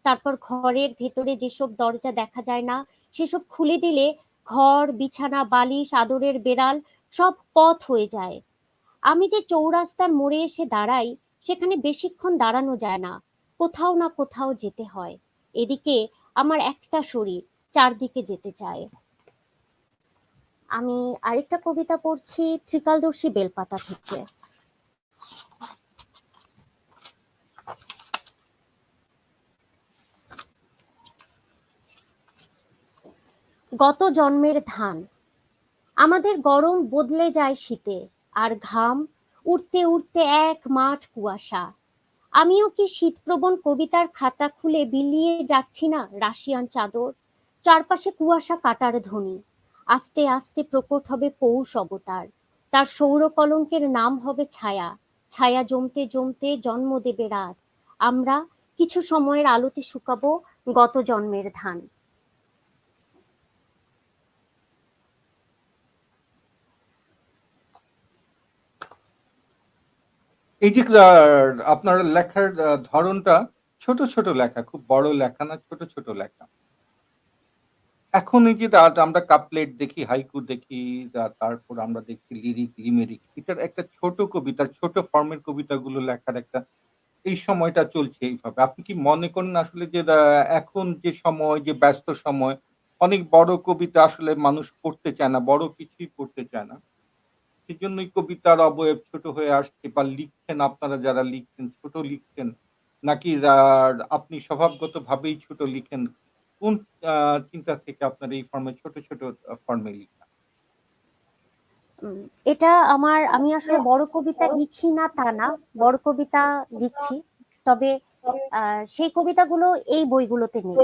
তারপর ঘরের ভেতরে যেসব দরজা দেখা যায় না সেসব খুলে দিলে ঘর, বিছানা, বালিশ, আদরের বেড়াল সব পথ হয়ে যায়। আমি যে চৌরাস্তার মোড়ে এসে দাঁড়াই, সেখানে বেশিক্ষণ দাঁড়ানো যায় না, কোথাও না কোথাও যেতে হয়। এদিকে আমার একটা শরীর চারদিকে যেতে চায়। আমি আরেকটা কবিতা পড়ছি ত্রিকালদর্শী বেলপাতা থেকে। গত জন্মের ধান। আমাদের গরম বদলে যায় শীতে, আর ঘাম উড়তে উড়তে এক মাঠ কুয়াশা। আমিও কি শীতপ্রবণ কবিতার খাতা খুলে বিলিয়ে যাচ্ছি না রাশিয়ান চাদর? চারপাশে কুয়াশা কাটার ধ্বনি। আস্তে আস্তে প্রকট হবে পৌষ অবতার। তার সৌর কলঙ্কের নাম হবে ছায়া। ছায়া জমতে জমতে জন্ম দেবে রাত। আমরা কিছু সময়ের আলোতে শুকাবো গত জন্মের ধান। এই যে আপনার লেখার ধরনটা ছোট, ছোট লেখা। খুব বড় লেখা না, ছোট, ছোট লেখা। এখন এই যে আমরা কাপলেট দেখি, হাইকু দেখি, তারপর আমরা দেখছি লিরিক, লিমেরিক। এটার একটা ছোট কবিতার, ছোট ফর্মের কবিতাগুলো লেখার একটা এই সময়টা চলছে এইভাবে। আপনি কি মনে করেন আসলে যে এখন যে সময়, যে ব্যস্ত সময়, অনেক বড় কবিতা আসলে মানুষ পড়তে চায় না, বড় কিছুই পড়তে চায় না। সেজন্যই কবিতার অবয়ব ছোট হয়ে আসছে বা লিখছেন আপনারা যারা লিখছেন, ছোট লিখছেন নাকি আপনি স্বভাবগতভাবেই ছোট লিখেন? কোন আ চিন্তা থেকে আপনার এই ফর্মে ছোট, ছোট ফর্মে লিখা? উম, এটা আমি আসলে বড় কবিতা লিখি না তা না, বড় কবিতা লিখছি। তবে সেই কবিতাগুলো এই বইগুলোতে নেই।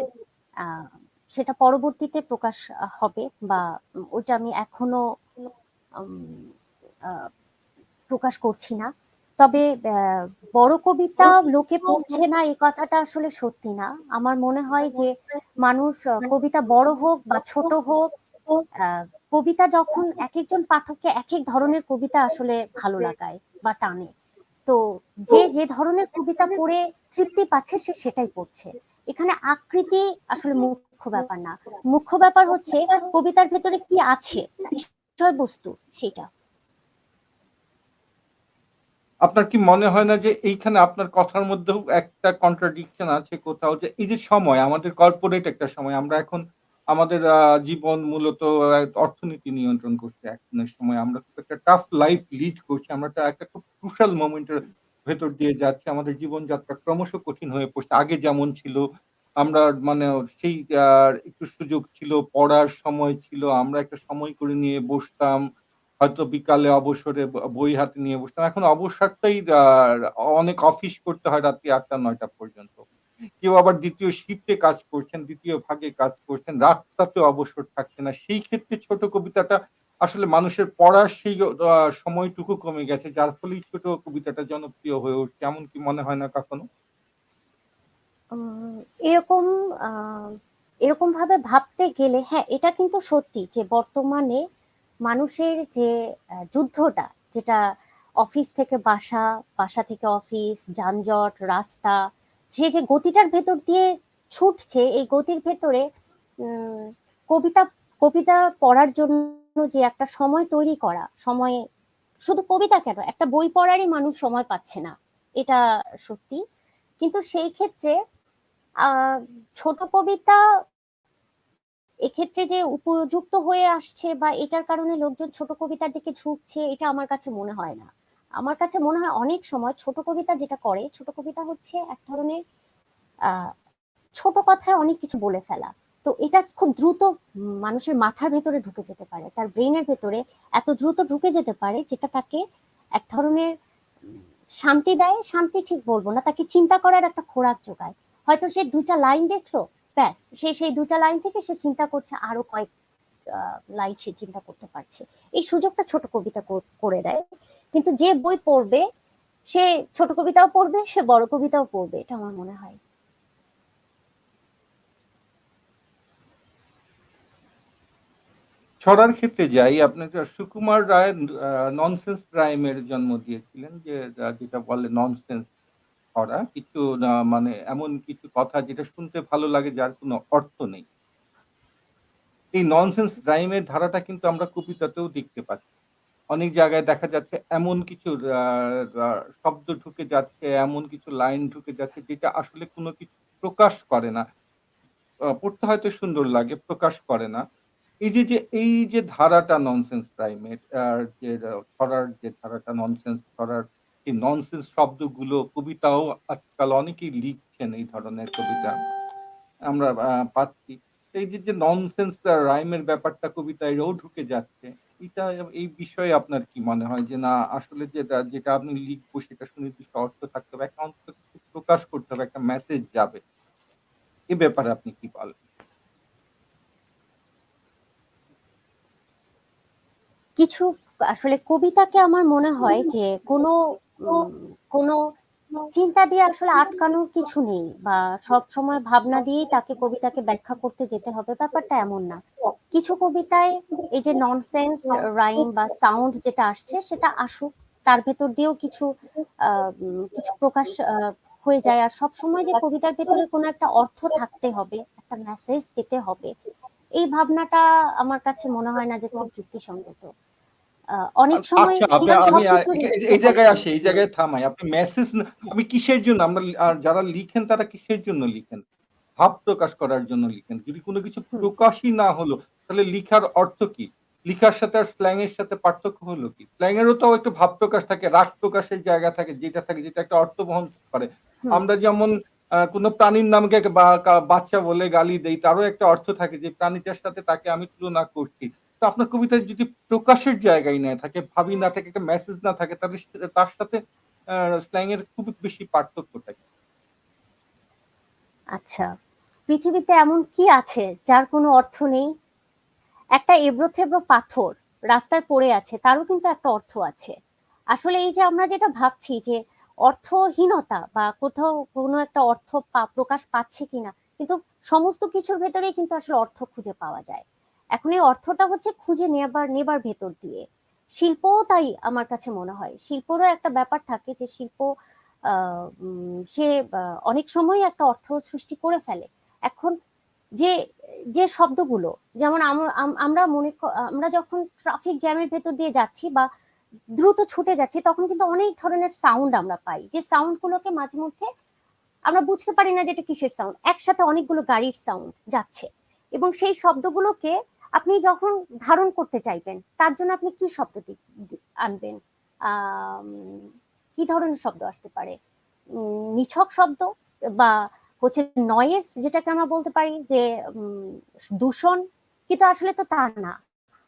আহ, সেটা পরবর্তীতে প্রকাশ হবে, বা ওটা আমি এখনো উম, আহ, প্রকাশ করছি না। তবে বড় কবিতা লোকে পড়ছে না এই কথাটা আসলে সত্যি না। আমার মনে হয় যে মানুষ কবিতা বড় হোক বা ছোট হোক, আহ, কবিতা যখন এক একজন পাঠককে এক এক ধরনের কবিতা আসলে ভালো লাগায় বা টানে, তো যে যে ধরনের কবিতা পড়ে তৃপ্তি পাচ্ছে সে সেটাই পড়ছে। এখানে আকৃতি আসলে মুখ্য ব্যাপার না। মুখ্য ব্যাপার হচ্ছে কবিতার ভেতরে কি আছে, বিষয়বস্তু সেটা। আপনার কি মনে হয় না যে এইখানে আপনার কথার মধ্যেও একটা কন্ট্রাডিকশন আছে কোথাও যে এই যে সময় আমাদের কর্পোরেট একটা সময় আমরা এখন আমাদের জীবন মূলত অর্থনীতি নিয়ন্ত্রণ করছে এখনের সময় আমরা খুব একটা টাফ লাইফ লিড করছি আমরা একটা খুব ক্রুশাল মোমেন্টের ভেতর দিয়ে যাচ্ছি আমাদের জীবনযাত্রা ক্রমশ কঠিন হয়ে পড়ছে আগে যেমন ছিল আমরা মানে সেই একটু সুযোগ ছিল পড়ার সময় ছিল আমরা একটা সময় করে নিয়ে বসতাম হয়তো বিকালে অবসরে বই হাতে নিয়ে বসতাম। এখন অবসরটাই অনেক অফিস করতে হয় রাত্রি ৮ঃ০০-৯ঃ০০ পর্যন্ত। কেউ আবার ২য় শিফটে কাজ করছেন, ২য় ভাগে কাজ করছেন। রাতটাতেও অবসর থাকছে না। সেই ক্ষেত্রে ছোট কবিতাটা আসলে মানুষের পড়ার সেই সময়টুকু কমে গেছে। যার ফলেই ছোট কবিতাটা জনপ্রিয় হয়ে উঠছে। এমন কি মনে হয় না কখনো? উম, এরকম আহ, এরকম ভাবে ভাবতে গেলে হ্যাঁ, এটা কিন্তু সত্যি যে বর্তমানে মানুষের যে যুদ্ধটা, যেটা অফিস থেকে বাসা, বাসা থেকে অফিস, যানজট, রাস্তা, যে যে গতিটার ভেতর দিয়ে ছুটছে, এই গতির ভেতরে উম, কবিতা কবিতা পড়ার জন্য যে একটা সময় তৈরি করা, সময় শুধু কবিতা কেন, একটা বই পড়ারই মানুষ সময় পাচ্ছে না, এটা সত্যি। কিন্তু সেই ক্ষেত্রে আহ ছোট কবিতা এক্ষেত্রে যে উপযুক্ত হয়ে আসছে বা এটার কারণে লোকজন ছোট কবিতার দিকে ঝুঁকছে, এটা আমার কাছে মনে হয় না। আমার কাছে মনে হয় অনেক সময় ছোট কবিতা যেটা করে, ছোট কবিতা হচ্ছে এক ধরনের আহ ছোট কথায় অনেক কিছু বলে ফেলা। তো এটা খুব দ্রুত মানুষের মাথার ভেতরে ঢুকে যেতে পারে, তার ব্রেনের ভেতরে এত দ্রুত ঢুকে যেতে পারে যেটা তাকে এক ধরনের শান্তি দেয়, শান্তি ঠিক বলবো না, তাকে চিন্তা করার একটা খোরাক যোগায়। হয়তো সে দুটা লাইন দেখলো, ব্যাস সে সেই দুটা লাইন থেকে সে চিন্তা করছে আরো কয়েক লাইন সে চিন্তা করতে পারছে। এই সুযোগটা ছোট কবিতা করে দেয়। কিন্তু যে বই পড়বে সে ছোট কবিতাও পড়বে, সে বড় কবিতাও পড়বে, এটা আমার মনে হয়। ছড়ার ক্ষেত্রে যাই, আপনার সুকুমার রায় ননসেন্স রাইম এর জন্ম দিয়েছিলেন যে যেটা বলে ননসেন্স ছড়া। কিছু মানে এমন কিছু কথা যেটা শুনতে ভালো লাগে যার কোনো অর্থ নেই। এই ননসেন্স রাইম এর ধারাটা কিন্তু আমরা কবিতাতেও দেখতে পাচ্ছি। অনেক জায়গায় দেখা যাচ্ছে এমন কিছু আ আ শব্দ ঢুকে যাচ্ছে, এমন কিছু লাইন ঢুকে যাচ্ছে যেটা আসলে কোনো কিছু প্রকাশ করে না। পড়তে হয়তো সুন্দর লাগে, প্রকাশ করে না। এই যে ধারাটা ননসেন্স রাইম এর যে ছড়ার যে ধারাটা ননসেন্স ছড়ার এই ননসেন্স শব্দগুলো কবিতাও আজকাল অনেকেই লিখছেন এই ধরনের কবিতা। আমরা পাচ্ছি। এই যে ননসেন্স রাইম এর ব্যাপারটা কবিতায়ও ঢুকে যাচ্ছে। এটা এই বিষয়ে আপনার কি মনে হয় যে না আসলে যেটা আপনি লিখবো সেটা সুনির্দিষ্ট অর্থ থাকতে হবে। একটা অন্তত কিছু প্রকাশ করতে হবে, একটা মেসেজ যাবে। এ ব্যাপারে আপনি কি বলেন? কিছু আসলে কবিতাকে আমার মনে হয় যে কোনো কোনো চিন্তা দিয়ে আসলে আটকানোর কিছু নেই বা সব সময় ভাবনা দিয়েই তাকে কবিতাকে ব্যাখ্যা করতে যেতে হবে, ব্যাপারটা এমন না। কিছু কবিতায় এই যে ননসেন্স রাইম বা সাউন্ড যেটা আসছে সেটা আসুক, তার ভেতর দিয়েও কিছু প্রকাশ হয়ে যায়। আর সব সময় যে কবিতার ভেতরে কোনো একটা অর্থ থাকতে হবে, একটা মেসেজ পেতে হবে, এই ভাবনাটা আমার কাছে মনে হয় না যে খুব যুক্তিসঙ্গত। অনেক সময় আচ্ছা, আমি সবকিছুরই এই অর্থ জায়গায় আসি, নেই। এই জায়গায় থামাই। আপনি মেসেজ না আমি কিসের জন্য আমরা যারা লিখেন তারা কিসের জন্য লিখেন? ভাব প্রকাশ করার জন্য লিখেন। যদি কোনো কিছু হুম, প্রকাশই না হলো, তাহলে লিখার অর্থ কি? লিখার সাথে আর স্ল্যাং এর সাথে পার্থক্য হলো কি? স্ল্যাং এরও তো একটু ভাব প্রকাশ থাকে, রাগ প্রকাশের জায়গা থাকে, যেটা একটা অর্থ বহন করে। হুম। আমরা যেমন কোনো প্রাণীর নামকে বাচ্চা বলে গালি দেই, তারও একটা অর্থ থাকে যে প্রাণীটার সাথে তাকে আমি তুলনা করছি। তো আপনার কবিতায় যদি প্রকাশের জায়গায় না থাকে, ভাবই না থাকে, একটা মেসেজ না থাকে, তাহলে তার সাথে আ স্ল্যাং এর খুব বেশি পার্থক্যটা কি? আচ্ছা। পৃথিবীতে এমন কি আছে যার কোনো অর্থ নেই? একটা এবড়ো-থেবড়ো পাথর রাস্তায় পড়ে আছে, তারও কিন্তু একটা অর্থ আছে। আসলে এই যে আমরা যেটা ভাবছি যে অর্থহীনতা বা কোথাও কোনো একটা অর্থ প্রকাশ পাচ্ছে কিনা, কিন্তু সমস্ত কিছুর ভেতরেই কিন্তু আসলে অর্থ খুঁজে পাওয়া যায়। এখন এই অর্থটা হচ্ছে খুঁজে নেবার ভেতর দিয়ে। শিল্পও তাই আমার কাছে মনে হয়। শিল্পরও একটা ব্যাপার থাকে যে শিল্প আ সে অনেক সময়ই একটা অর্থ সৃষ্টি করে ফেলে। এখন যে যে শব্দগুলো যেমন আমরা যখন ট্রাফিক জ্যামের ভেতর দিয়ে যাচ্ছি বা দ্রুত ছুটে যাচ্ছি তখন কিন্তু অনেক ধরনের সাউন্ড আমরা পাই, যে সাউন্ড গুলোকে মাঝে মধ্যে আমরা বুঝতে পারি না যে এটা কিসের সাউন্ড, একসাথে অনেকগুলো গাড়ির সাউন্ড যাচ্ছে এবং সেই শব্দগুলোকে আপনি যখন ধারণ করতে চাইবেন তার জন্য আপনি কি শব্দ আনবেন? আহ কি ধরনের শব্দ আসতে পারে? নিছক শব্দ বা হচ্ছে নয়েজ, যেটাকে আমরা বলতে পারি যে উম, দূষণ, কিন্তু আসলে তো তা না।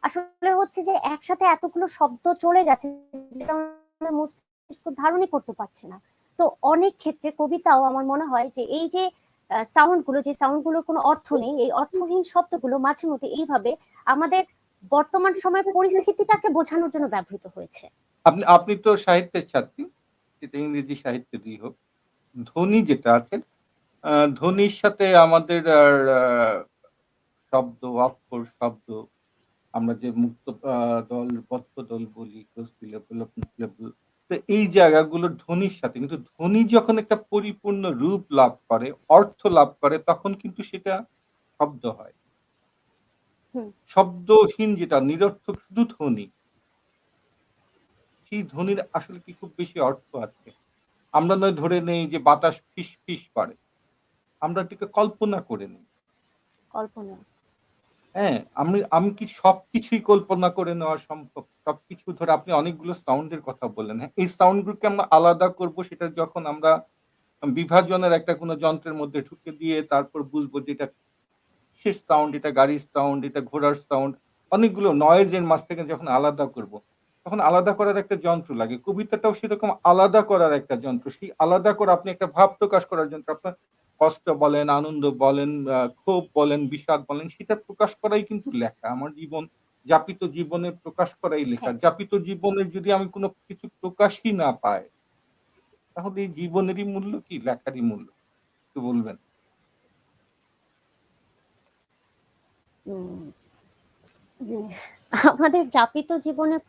আসলে হচ্ছে যে একসাথে এতগুলো শব্দ চলে যাচ্ছে যেটা আমাদের মস্তিষ্ক ধারণই করতে পারছে না। তো অনেক ক্ষেত্রে কবিতাও আমার মনে হয় যে এই যে সাউন্ড গুলোর কোনো অর্থ নেই, এই অর্থহীন শব্দগুলো মাঝে মধ্যে এইভাবে আমাদের বর্তমান সময়ের পরিস্থিতিটাকে বোঝানোর জন্য ব্যবহৃত হয়েছে। আপনি আপনি তো সাহিত্যের ছাত্রী, সেটা ইংরেজি সাহিত্যেরই হোক। ধ্বনি যেটা আছে, আ ধ্বনির সাথে আমাদের শব্দ, অক্ষর, শব্দ আমরা যে মুক্ত দল, বদ্ধ দল বলি, close syllable, open syllable তো এই জায়গাগুলো ধ্বনির সাথে কিন্তু ধ্বনি যখন একটা পরিপূর্ণ রূপ লাভ করে, অর্থ লাভ করে তখন কিন্তু সেটা শব্দ হয়। হুম। শব্দহীন যেটা নিরর্থক শুধু ধ্বনি, সেই ধ্বনির আসলে কি খুব বেশি অর্থ আছে? আমরা নয় ধরে নেই যে বাতাস ফিস, ফিস করে। আমরা এটাকে কল্পনা করে নিই। কল্পনা। হ্যাঁ? আমি আমি কি সবকিছুই কল্পনা করে নেওয়া সম্ভব? সবকিছু ধরে আপনি অনেকগুলো সাউন্ড এর কথা বললেন, হ্যাঁ? এই সাউন্ড গুলোকে আমরা আলাদা করব সেটা যখন আমরা বিভাজনের একটা কোনো যন্ত্রের মধ্যে ঢুকে দিয়ে তারপর বুঝবো যে এটা কিসের সাউন্ড, এটা গাড়ির সাউন্ড, এটা ঘোড়ার সাউন্ড। অনেকগুলো নয়েজ এর মাঝ থেকে যখন আলাদা করব, তখন আলাদা করার একটা যন্ত্র লাগে। কবিতাটাও সেরকম আলাদা করার একটা যন্ত্র। সেই আলাদা করে আপনি একটা ভাব প্রকাশ করার যন্ত্র। আপনার কষ্ট বলেন, আনন্দ বলেন, ক্ষোভ বলেন, বিষাদ বলেন, সেটা প্রকাশ করাই কিন্তু লেখা। আমার যাপিত জীবনের প্রকাশ করাই লেখা। হ্যাঁ। যাপিত জীবনের যদি আমি কোনো কিছু প্রকাশই না পাই, তাহলে এই জীবনেরই মূল্য কি? লেখারই মূল্য। একটু বলবেন? উম, জি। আমাদের যাপিত জীবনের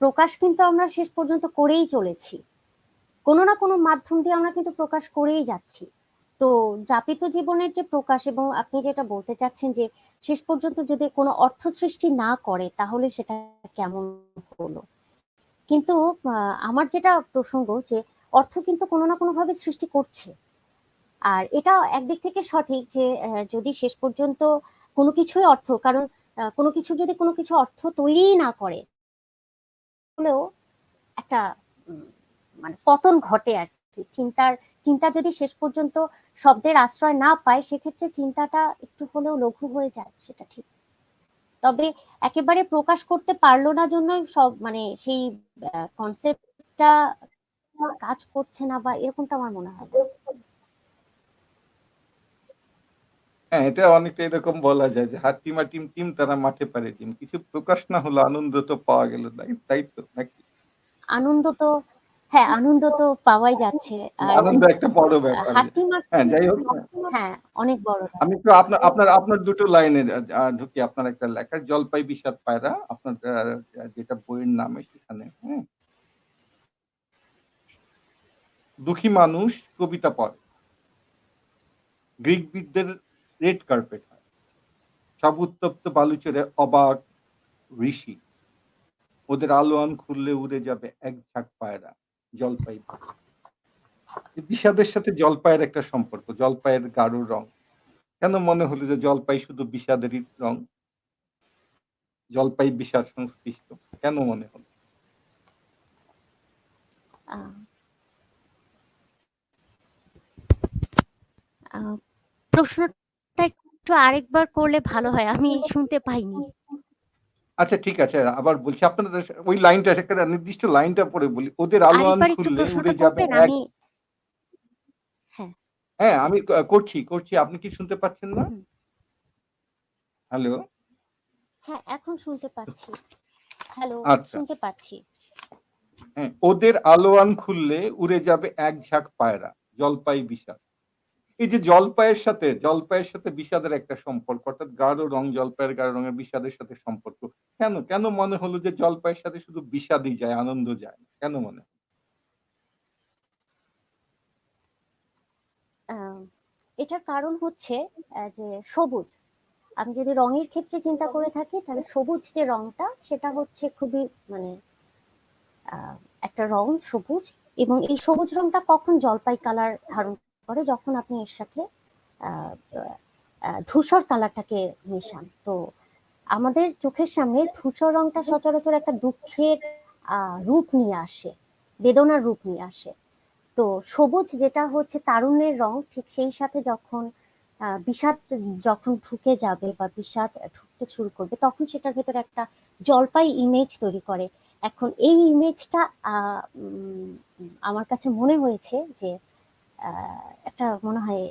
প্রকাশ কিন্তু আমরা শেষ পর্যন্ত করেই চলেছি। কোনো না কোনো মাধ্যম দিয়ে আমরা কিন্তু প্রকাশ করেই যাচ্ছি। তো যাপিত জীবনের যে প্রকাশ, এবং আপনি যেটা বলতে চাচ্ছেন যে শেষ পর্যন্ত যদি কোনো অর্থ সৃষ্টি না করে তাহলে সেটা কেমন হলো? কিন্তু আমার যেটা প্রসঙ্গ যে অর্থ কিন্তু কোনো না কোনোভাবে সৃষ্টি করছে। আর এটা একদিক থেকে সঠিক যে যদি শেষ পর্যন্ত কোনো কিছুই অর্থ, কারণ কোনো কিছু যদি কোনো কিছু অর্থ তৈরিই না করে হলেও একটা উম, মানে পতন ঘটে আর কি। চিন্তা যদি শেষ পর্যন্ত শব্দের আশ্রয় না পায়, সেক্ষেত্রে চিন্তাটা একটু হলেও লঘু হয়ে যায়, সেটা ঠিক। তবে একেবারে প্রকাশ করতে পারলো না জন্যই সব মানে সেই কনসেপ্টটা কাজ করছে না, বা এরকমটা আমার মনে হয় না। হ্যাঁ, এটা অনেকটা এরকম বলা যায় যে হাট্টিমা টিম টিম তারা মাঠে পারে টিম। কিছু প্রকাশ না হলো আনন্দ তো পাওয়া গেল তাই তো নাকি? আনন্দ তো, হ্যাঁ, আনন্দ তো পাওয়াই যাচ্ছে। আর আনন্দ একটা বড় ব্যাপার। হাট্টি হ্যাঁ, মারটি, যাই হোক হ্যাঁ, অনেক বড় আমি ব্যাপার। একটু আপনার ২ টো লাইনে ঢুকি আপনার একটা লেখার 'জলপাই বিষাদ পায়রা' আপনার যেটা বইয়ের নামে সেখানে, হ্যাঁ? দুঃখী মানুষ কবিতা পড়ে। গ্রিকবিদদের রেড কার্পেট হয়। সব উত্তপ্ত বালুচরে অবাক ঋষি। ওদের আলোয়ান খুললে উড়ে যাবে এক ঝাঁক পায়রা। জলপাই বিষাদের সাথে জলপাইয়ের একটা সম্পর্ক। জলপাইয়ের গাঢ় রং। কেন মনে হলো যে জলপাই শুধু বিষাদেরই রং? জলপাই বিষাদ সংশ্লিষ্ট। কেন মনে হলো? আহ, আহ, প্রশ্নটা একটু আরেকবার করলে ভালো হয়, আমি শুনতে পাইনি। আচ্ছা ঠিক আছে। আবার বলছি আপনাদের ওই লাইনটা একটা নির্দিষ্ট লাইনটা পড়ে বলি। ওদের আলোয়ান আরেকবার একটু খুললে প্রশ্নটা উড়ে যাবে করবেন? এক আমি, হ্যাঁ। হ্যাঁ, আমি করছি। আপনি কি শুনতে পাচ্ছেন না? হুম, হ্যালো? হ্যাঁ, এখন শুনতে পাচ্ছি। হ্যালো, আচ্ছা। শুনতে পাচ্ছি। হ্যাঁ, ওদের আলোয়ান খুললে উড়ে যাবে এক ঝাঁক পায়রা। জলপাই বিষাদ। এই যে জলপাইয়ের সাথে বিষাদের একটা সম্পর্ক। অর্থাৎ গাঢ় রং জলপাইয়ের গাঢ় রঙের বিষাদের সাথে সম্পর্ক। কেন মনে হলো যে জলপাইয়ের সাথে শুধু বিষাদই যায়, আনন্দ যায় না? কেন মনে হলো? আহ, এটার কারণ হচ্ছে যে সবুজ। আমি যদি রঙের ক্ষেত্রে চিন্তা করে থাকি, তাহলে সবুজ যে রংটা সেটা হচ্ছে খুবই মানে আহ, একটা রং সবুজ। এবং এই সবুজ রংটা কখন জলপাই কালার ধারণ করে? যখন আপনি এর সাথে আহ, ধূসর কালারটাকে মেশান। তো আমাদের চোখের সামনে ধূসর রংটা সচরাচর একটা দুঃখের রূপ নিয়ে আসে, বেদনার রূপ নিয়ে আসে। তো সবুজ যেটা হচ্ছে তারুণ্যের রং, ঠিক সেই সাথে যখন বিষাদ যখন ঢুকে যাবে বা বিষাদ ঢুকতে শুরু করবে, তখন সেটার ভেতরে একটা জলপাই ইমেজ তৈরি করে। এখন এই ইমেজটা আমার কাছে মনে হয়েছে যে একটা মনে হয়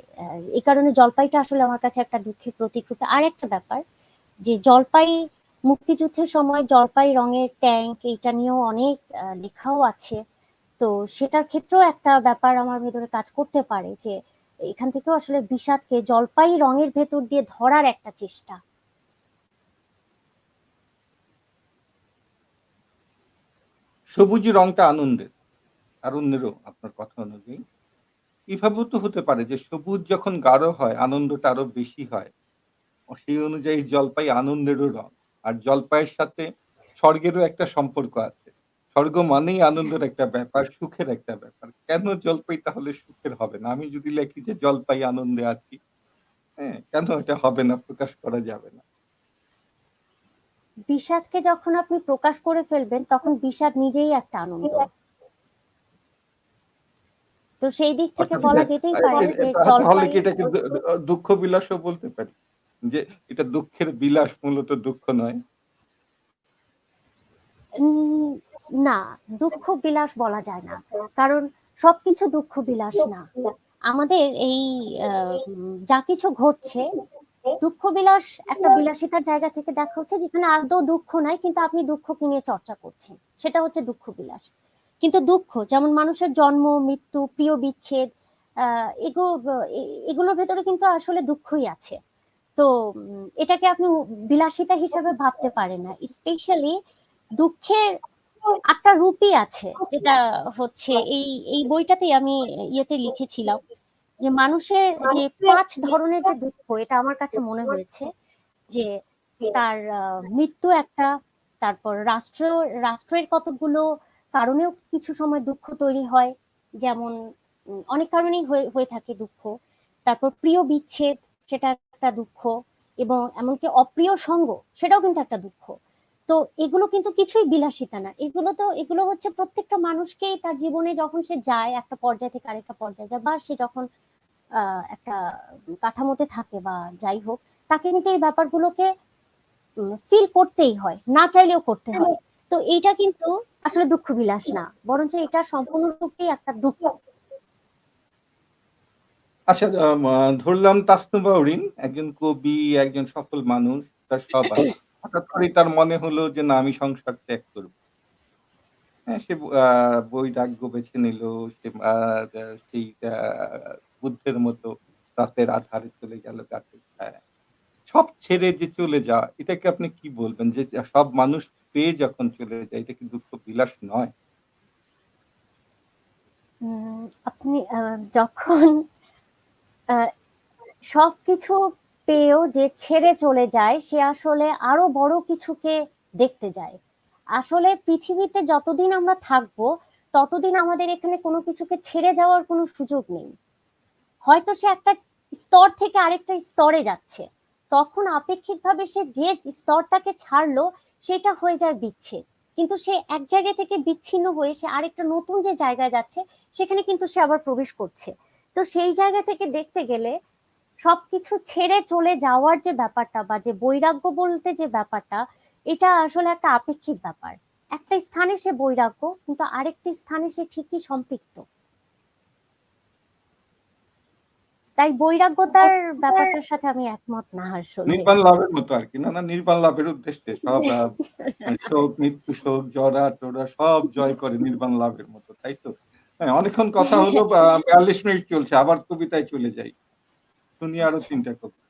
এই কারণে জলপাইটা আসলে আমার কাছে একটা দুঃখের প্রতীক রূপে। আর একটা ব্যাপার যে জলপাই, মুক্তিযুদ্ধের সময় জলপাই রঙের ট্যাঙ্ক, এটা নিয়েও অনেক লেখাও আছে। তো সেটার ক্ষেত্রেও একটা ব্যাপার আমার ভেতরে কাজ করতে পারে যে এখান থেকেও আসলে বিষাদকে জলপাই রঙের ভেতর দিয়ে ধরার একটা চেষ্টা। সবুজ রংটা আনন্দের, তারুণ্যেরও আপনার কথা অনুযায়ী। এভাবেও তো হতে পারে যে সবুজ যখন গাঢ় হয় আনন্দটা আরো বেশি হয়। সেই অনুযায়ী জলপাই আনন্দেরও রং। আর জলপাইয়ের সাথে স্বর্গেরও একটা সম্পর্ক আছে। স্বর্গ মানেই আনন্দের একটা ব্যাপার, সুখের একটা ব্যাপার। কেন জলপাই তাহলে সুখের হবে না? আমি যদি লেখি যে জলপাই আনন্দে আছি, হ্যাঁ? কেন এটা হবে না, প্রকাশ করা যাবে না? বিষাদকে যখন আপনি প্রকাশ করে ফেলবেন, তখন বিষাদ নিজেই একটা আনন্দ। তো সেই দিক থেকে অর্থাৎ বলা যেতেই পারে যে তাহলে জলপাই, কি এটাকে দুঃখ বিলাসও বলতে পারি? যে এটা দুঃখের বিলাস মূলত দুঃখ নয়। উম, না, দুঃখ বিলাস বলা যায় না, কারণ সবকিছু দুঃখ বিলাস না। আমাদের এই যা কিছু ঘটছে, দুঃখ বিলাস একটা বিলাসিতার জায়গা থেকে দেখা হচ্ছে, যেখানে আদৌ দুঃখ নাই কিন্তু আপনি দুঃখকে নিয়ে চর্চা করছেন, সেটা হচ্ছে দুঃখ বিলাস। কিন্তু দুঃখ যেমন মানুষের জন্ম, মৃত্যু, প্রিয় বিচ্ছেদ, এগুলোর ভেতরে কিন্তু আসলে দুঃখই আছে। তো এটাকে আপনি বিলাসিতা হিসাবে ভাবতে পারেন না। স্পেশালি দুঃখের ৮টা রূপই আছে, যেটা হচ্ছে এই বইটাতেই আমি ইয়েতে লিখেছিলাম যে মানুষের যে ৫ ধরনের যে দুঃখ, এটা আমার কাছে মনে হয়েছে যে তার মৃত্যু একটা, তারপর রাষ্ট্রের কতগুলো কারণেও কিছু সময় দুঃখ তৈরি হয়, যেমন অনেক কারণেই হয়ে থাকে দুঃখ। তারপর প্রিয় বিচ্ছেদ, সেটা একটা দুঃখ, এবং এমনকি অপ্রিয় সঙ্গ, সেটাও কিন্তু একটা দুঃখ। তো এগুলো কিন্তু কিছুই বিলাসিতা না, এগুলো হচ্ছে প্রত্যেকটা মানুষকেই তার জীবনে যখন সে যায় একটা পর্যায় থেকে আরেকটা পর্যায়ে যায়, বা সে যখন একটা কাঠামোতে থাকে বা যাই হোক, তাকে কিন্তু এই ব্যাপারগুলোকে ফিল করতেই হয়, না চাইলেও করতে হয়। তো এইটা কিন্তু আসলে দুঃখ বিলাস না, বরঞ্চ এটা সম্পূর্ণরূপেই একটা দুঃখ। আচ্ছা, ধরলাম তাসনুভা ওরিন একজন কবি, একজন সফল মানুষ, তার সব আছে। হঠাৎ করেই তার মনে হলো যে না, আমি সংসার ত্যাগ করব। হ্যাঁ, সে বৈরাগ্য বেছে নিল। সে সেই বুদ্ধের মতো রাতের আধারে চলে গেল গাছের ছায়ায়। সব ছেড়ে যে চলে যাওয়া, এটাকে আপনি কি বলবেন? যে সব মানুষ পেয়ে যখন চলে যায়, এটা কি দুঃখ বিলাস নয়? আপনি যখন আহ, সবকিছু পেয়েও যে ছেড়ে চলে যায়, সে আসলে আরো বড় কিছুকে দেখতে যায়। আসলে পৃথিবীতে যতদিন আমরা থাকবো, ততদিন আমাদের এখানে কোনো কিছুকে ছেড়ে যাওয়ার কোনো সুযোগ নেই। হয়তো সে একটা স্তর থেকে আরেকটা স্তরে যাচ্ছে, তখন আপেক্ষিকভাবে সে যে স্তরটাকে ছাড়লো, সেটা হয়ে যায় বিচ্ছেদ। কিন্তু সে এক জায়গা থেকে বিচ্ছিন্ন হয়ে সে আরেকটা নতুন যে জায়গায় যাচ্ছে, সেখানে কিন্তু সে আবার প্রবেশ করছে। তো সেই জায়গা থেকে দেখতে গেলে সবকিছু ছেড়ে চলে যাওয়ার যে ব্যাপারটা, বা যে বৈরাগ্য বলতে যে ব্যাপারটা, এটা আসলে একটা আপেক্ষিক ব্যাপার। একটা স্থানে সে বৈরাগ্য, কিন্তু আরেকটি স্থানে সে ঠিকই সম্পৃক্ত। তাই বৈরাগ্যতার ব্যাপারটার সাথে আমি একমত না আসলে। নির্বাণ লাভের মতো আরকি। না, না, নির্বাণ লাভের উদ্দেশ্যে সব শোক, মৃত্যু, শোক, জরা-টরা সব জয় করে নির্বাণ লাভের মতো। তাই তো? হ্যাঁ, অনেকক্ষণ কথা হলো, ৪২ মিনিট চলছে। আবার কবিতায় চলে যাই। শুনি আরো আচ্ছা, ৩ টা কবিতা।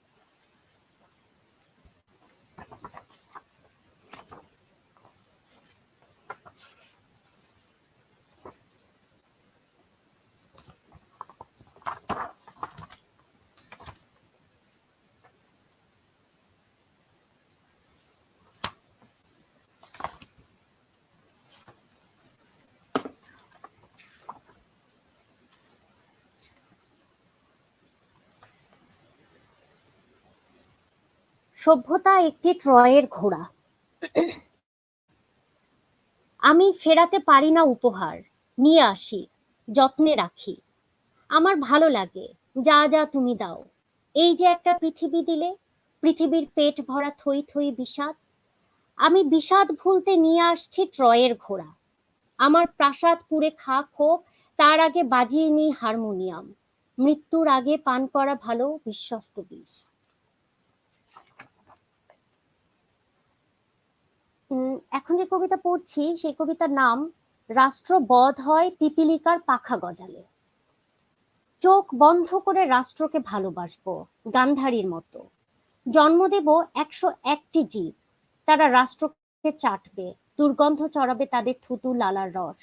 সভ্যতা একটি ট্রয়ের ঘোড়া, আমি ফেরাতে পারি না উপহার, নিয়ে আসি, যত্নে রাখি। আমার ভালো লাগে যা যা তুমি দাও। এই যে একটা পৃথিবী দিলে, পৃথিবীর পেট ভরা থই থই বিষাদ। আমি বিষাদ ভুলতে নিয়ে আসছি ট্রয়ের ঘোড়া। আমার প্রাসাদ পুড়ে খাক হোক, তার আগে বাজিয়ে নিই হারমোনিয়াম। মৃত্যুর আগে পান করা ভালো বিশ্বস্ত বিষ। এখন যে কবিতা পড়ছি, সেই কবিতার নাম রাষ্ট্র বধ হয় পিপীলিকার পাখা গজালে। চোখ বন্ধ করে রাষ্ট্রকে ভালোবাসবো, গান্ধারীর মতো। জন্ম দেব ১০১টি জীব, তারা রাষ্ট্রকে চাটবে, দুর্গন্ধ চড়াবে তাদের থুতু লালার রস।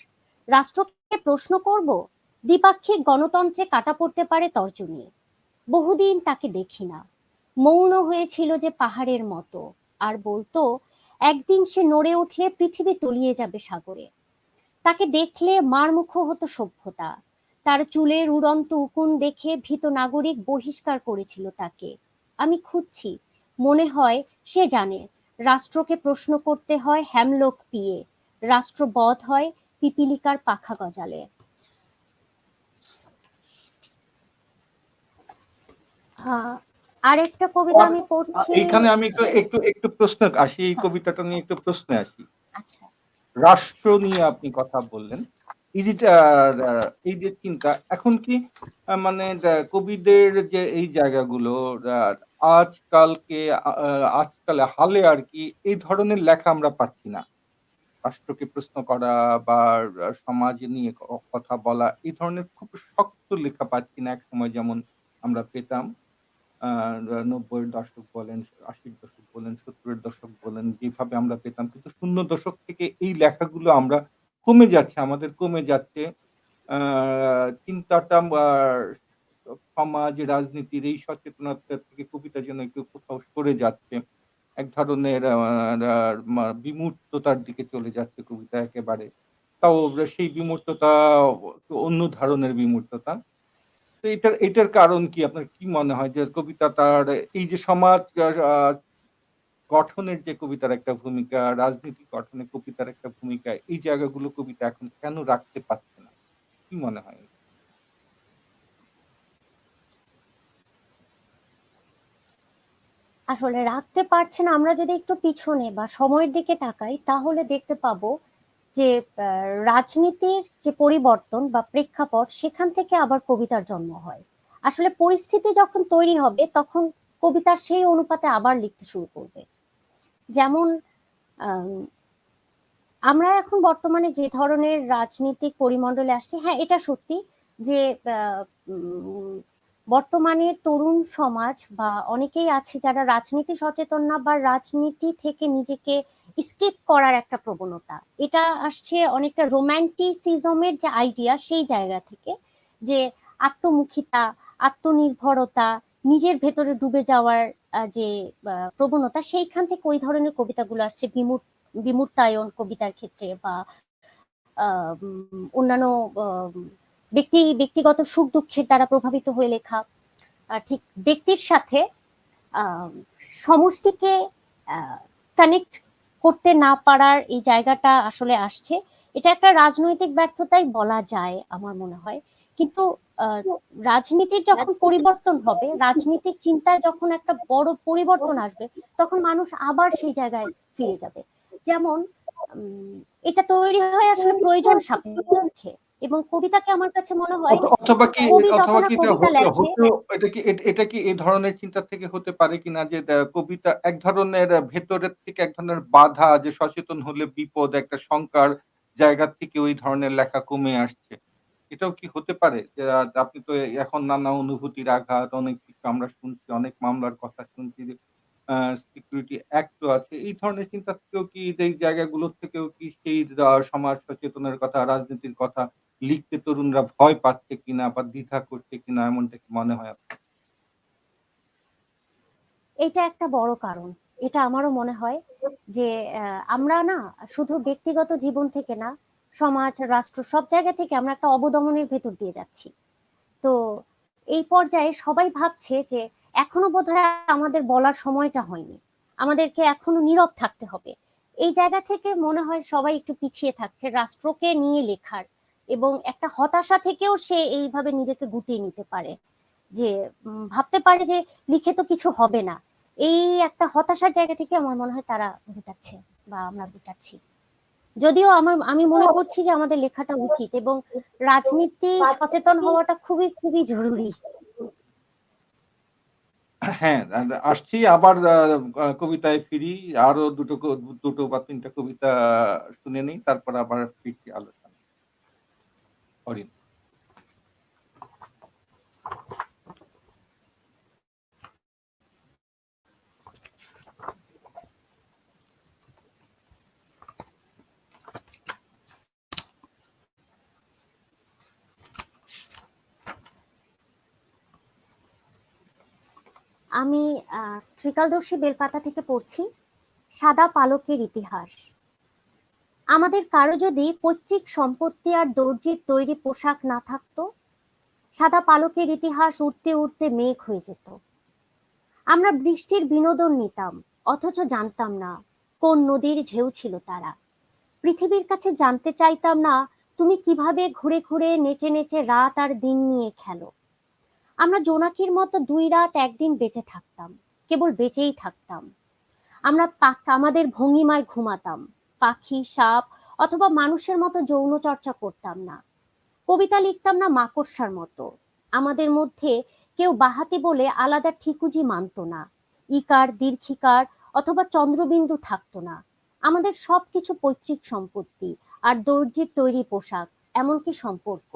রাষ্ট্রকে প্রশ্ন করব, দ্বিপাক্ষিক গণতন্ত্রে কাটা পড়তে পারে তর্জনী। বহুদিন তাকে দেখি না, মৌন হয়েছিল যে পাহাড়ের মতো, আর বলতো একদিন সে নড়ে উঠলে পৃথিবী তলিয়ে যাবে সাগরে। তাকে দেখলে মারমুখো হতো সভ্যতা, তার চুলের উড়ন্ত উকুন দেখে ভীত নাগরিক বহিষ্কার করেছিল তাকে। আমি খুঁজছি, মনে হয় সে জানে রাষ্ট্রকে প্রশ্ন করতে হয় হ্যামলক পিয়ে, রাষ্ট্রবধ হয় পিপীলিকার পাখা গজালে। আর একটা কবিতা আর আমি পড়ছি। এইখানে আমি একটু প্রশ্ন আসি। এই কবিতাটা নিয়ে একটু প্রশ্নে আসি। আচ্ছা, রাষ্ট্র নিয়ে আপনি কথা বললেন। এই যে এই যে চিন্তা, এখন কি মানে কবিদের যে এই জায়গাগুলো, আ আজকালকে আ আ আজকালে হালে আরকি এই ধরনের লেখা আমরা পাচ্ছি না। রাষ্ট্রকে প্রশ্ন করা বা সমাজ নিয়ে কথা বলা, এই ধরনের খুব শক্ত লেখা পাচ্ছি না একসময় যেমন আমরা পেতাম। 90-এর দশক বলেন, 80-র দশক বলেন, 70-এর দশক বলেন, যেভাবে আমরা পেতাম। কিন্তু ০ দশক থেকে এই লেখাগুলো আমরা কমে যাচ্ছে, আমাদের কমে যাচ্ছে। আ চিন্তাটা সমাজ, রাজনীতির এই সচেতনতা থেকে কবিতা যেন একটু কোথাও সরে যাচ্ছে। এক ধরনের আ আ মা বিমূর্ততার দিকে চলে যাচ্ছে কবিতা একেবারে। তাও সেই বিমূর্ততা একটু অন্য ধরনের বিমূর্ততা। তো এটার কারণ কি? আপনার কি মনে হয় যে কবিতা তার এই যে সমাজ আ গঠনের যে কবিতার একটা ভূমিকা, রাজনীতি গঠনে কবিতার একটা ভূমিকা, এই জায়গাগুলো কবিতা এখন কেন রাখতে পারছে না? কি মনে হয়? আসলে রাখতে পারছে না, আমরা যদি একটু পিছনে বা সময়ের দিকে তাকাই তাহলে দেখতে পাবো যে রাজনীতির যে পরিবর্তন বা প্রেক্ষাপট সেখান থেকে আবার কবিতার জন্ম হয়। আসলে পরিস্থিতি যখন তৈরি হবে তখন কবিতা সেই অনুপাতে আবার লিখতে শুরু করবে। যেমন আম, আমরা এখন বর্তমানে যে ধরনের রাজনৈতিক পরিমণ্ডলে আসছি, হ্যাঁ এটা সত্যি যে আহ, উম, বর্তমানে তরুণ সমাজ বা অনেকেই আছে যারা রাজনীতি সচেতন না বা রাজনীতি থেকে নিজেকে স্কিপ করার একটা প্রবণতা, এটা আসছে অনেকটা রোম্যান্টিসিজমের যে আইডিয়া সেই জায়গা থেকে, যে আত্মমুখিতা, আত্মনির্ভরতা, নিজের ভেতরে ডুবে যাওয়ার যে প্রবণতা, সেইখান থেকে ওই ধরনের কবিতাগুলো আসছে। বিমূর্তায়ন কবিতার ক্ষেত্রে বা অন্যান্য ব্যক্তিগত সুখ দুঃখের দ্বারা প্রভাবিত হয়ে লেখা, ঠিক ব্যক্তির সাথে আহ, সমষ্টিকে কানেক্ট করতে না পারার এই জায়গাটা আসলে আসছে। এটা একটা রাজনৈতিক ব্যর্থতাই বলা যায় আমার মনে হয়। কিন্তু আহ, রাজনীতির যখন পরিবর্তন হবে, রাজনীতিক চিন্তায় যখন একটা বড় পরিবর্তন আসবে, তখন মানুষ আবার সেই জায়গায় ফিরে যাবে। যেমন উম, এটা তৈরি হয় আসলে প্রয়োজন সাপেক্ষে, এবং কবিতাকে আমার কাছে মনে হয় অথবা কি কবি যত অথবা না কি এটা কবিতা লেখে। হতেও এটা কি এই ধরনের চিন্তা থেকে হতে পারে কিনা যে কবিতা এক ধরনের ভেতরের থেকে এক ধরনের বাধা, যে সচেতন হলে বিপদ, একটা শঙ্কার জায়গা থেকে ওই ধরনের লেখা কমে আসছে। এটাও কি হতে পারে? যে আপনি তো এখন নানা অনুভূতির আঘাত, অনেক কিছু আমরা শুনছি, অনেক মামলার কথা শুনছি যে আ সিকিউরিটি অ্যাক্ট ও আছে। এই ধরনের চিন্তা থেকেও কি, এই জায়গাগুলো থেকেও কি সেই সমাজ সচেতনের কথা, রাজনীতির কথা লিখতে তরুণরা ভয় পাচ্ছে কিনা বা দ্বিধা করছে কিনা, এমনটা কি মনে হয় আপনার? এটা একটা বড় কারণ। এটা আমারও মনে হয় যে আমরা না শুধু ব্যক্তিগত জীবন থেকে না, সমাজ, রাষ্ট্র সব জায়গা থেকে আমরা একটা অবদমনের ভেতর দিয়ে যাচ্ছি। তো এই পর্যায়ে সবাই ভাবছে যে এখনো বোধহয় আমাদের বলার সময়টা হয়নি, আমাদেরকে এখনো নীরব থাকতে হবে। এই জায়গা থেকে মনে হয় সবাই একটু পিছিয়ে থাকছে রাষ্ট্রকে নিয়ে লেখার, এবং একটা হতাশা থেকেও সে এইভাবে নিজেকে গুটিয়ে নিতে পারে, যে ভাবতে পারে যে লিখে তো কিছু হবে না। এই একটা হতাশার জায়গা থেকে আমার মনে হয় তারা গুটাচ্ছে বা আমরা গুটাচ্ছি। যদিও আমি মনে করছি যে আমাদের লেখাটা উচিত, এবং রাজনীতি সচেতন হওয়াটা খুবই খুবই জরুরি। হ্যাঁ, আসছি আবার কবিতায় ফিরি। আরো ২ বা ৩ টা কবিতা শুনে নেই। তারপর আবার ফিরছি আলোচনায়। অরিন। আমি ত্রিকালদর্শী বেলপাতা থেকে পড়ছি। সাদা পালকের ইতিহাস। আমাদের কারো যদি পৈতৃক সম্পত্তি আর দর্জির তৈরি পোশাক না থাকতো, সাদা পালকের ইতিহাস উড়তে উড়তে মেঘ হয়ে যেত। আমরা বৃষ্টির বিনোদন নিতাম, অথচ জানতাম না কোন নদীর ঢেউ ছিল তারা। পৃথিবীর কাছে জানতে চাইতাম না তুমি কিভাবে ঘুরে ঘুরে নেচে নেচে রাত আর দিন নিয়ে খেলো। আমরা জোনাকির মতো ২ রাত ১ দিন বেঁচে থাকতাম, কেবল বেঁচেই থাকতাম। আমরা আমাদের ভঙ্গিমায় ঘুমাতাম, পাখি, সাপ অথবা মানুষের মতো যৌন চর্চা করতাম না। কবিতা লিখতাম না মাকড়সার মতো। আমাদের মধ্যে কেউ বাহাতি বলে আলাদা ঠিকুজি মানতো না। ইকার, দীর্ঘিকার অথবা চন্দ্রবিন্দু থাকতো না। আমাদের সবকিছু পৈতৃক সম্পত্তি আর দর্জির তৈরি পোশাক, এমনকি সম্পর্ক।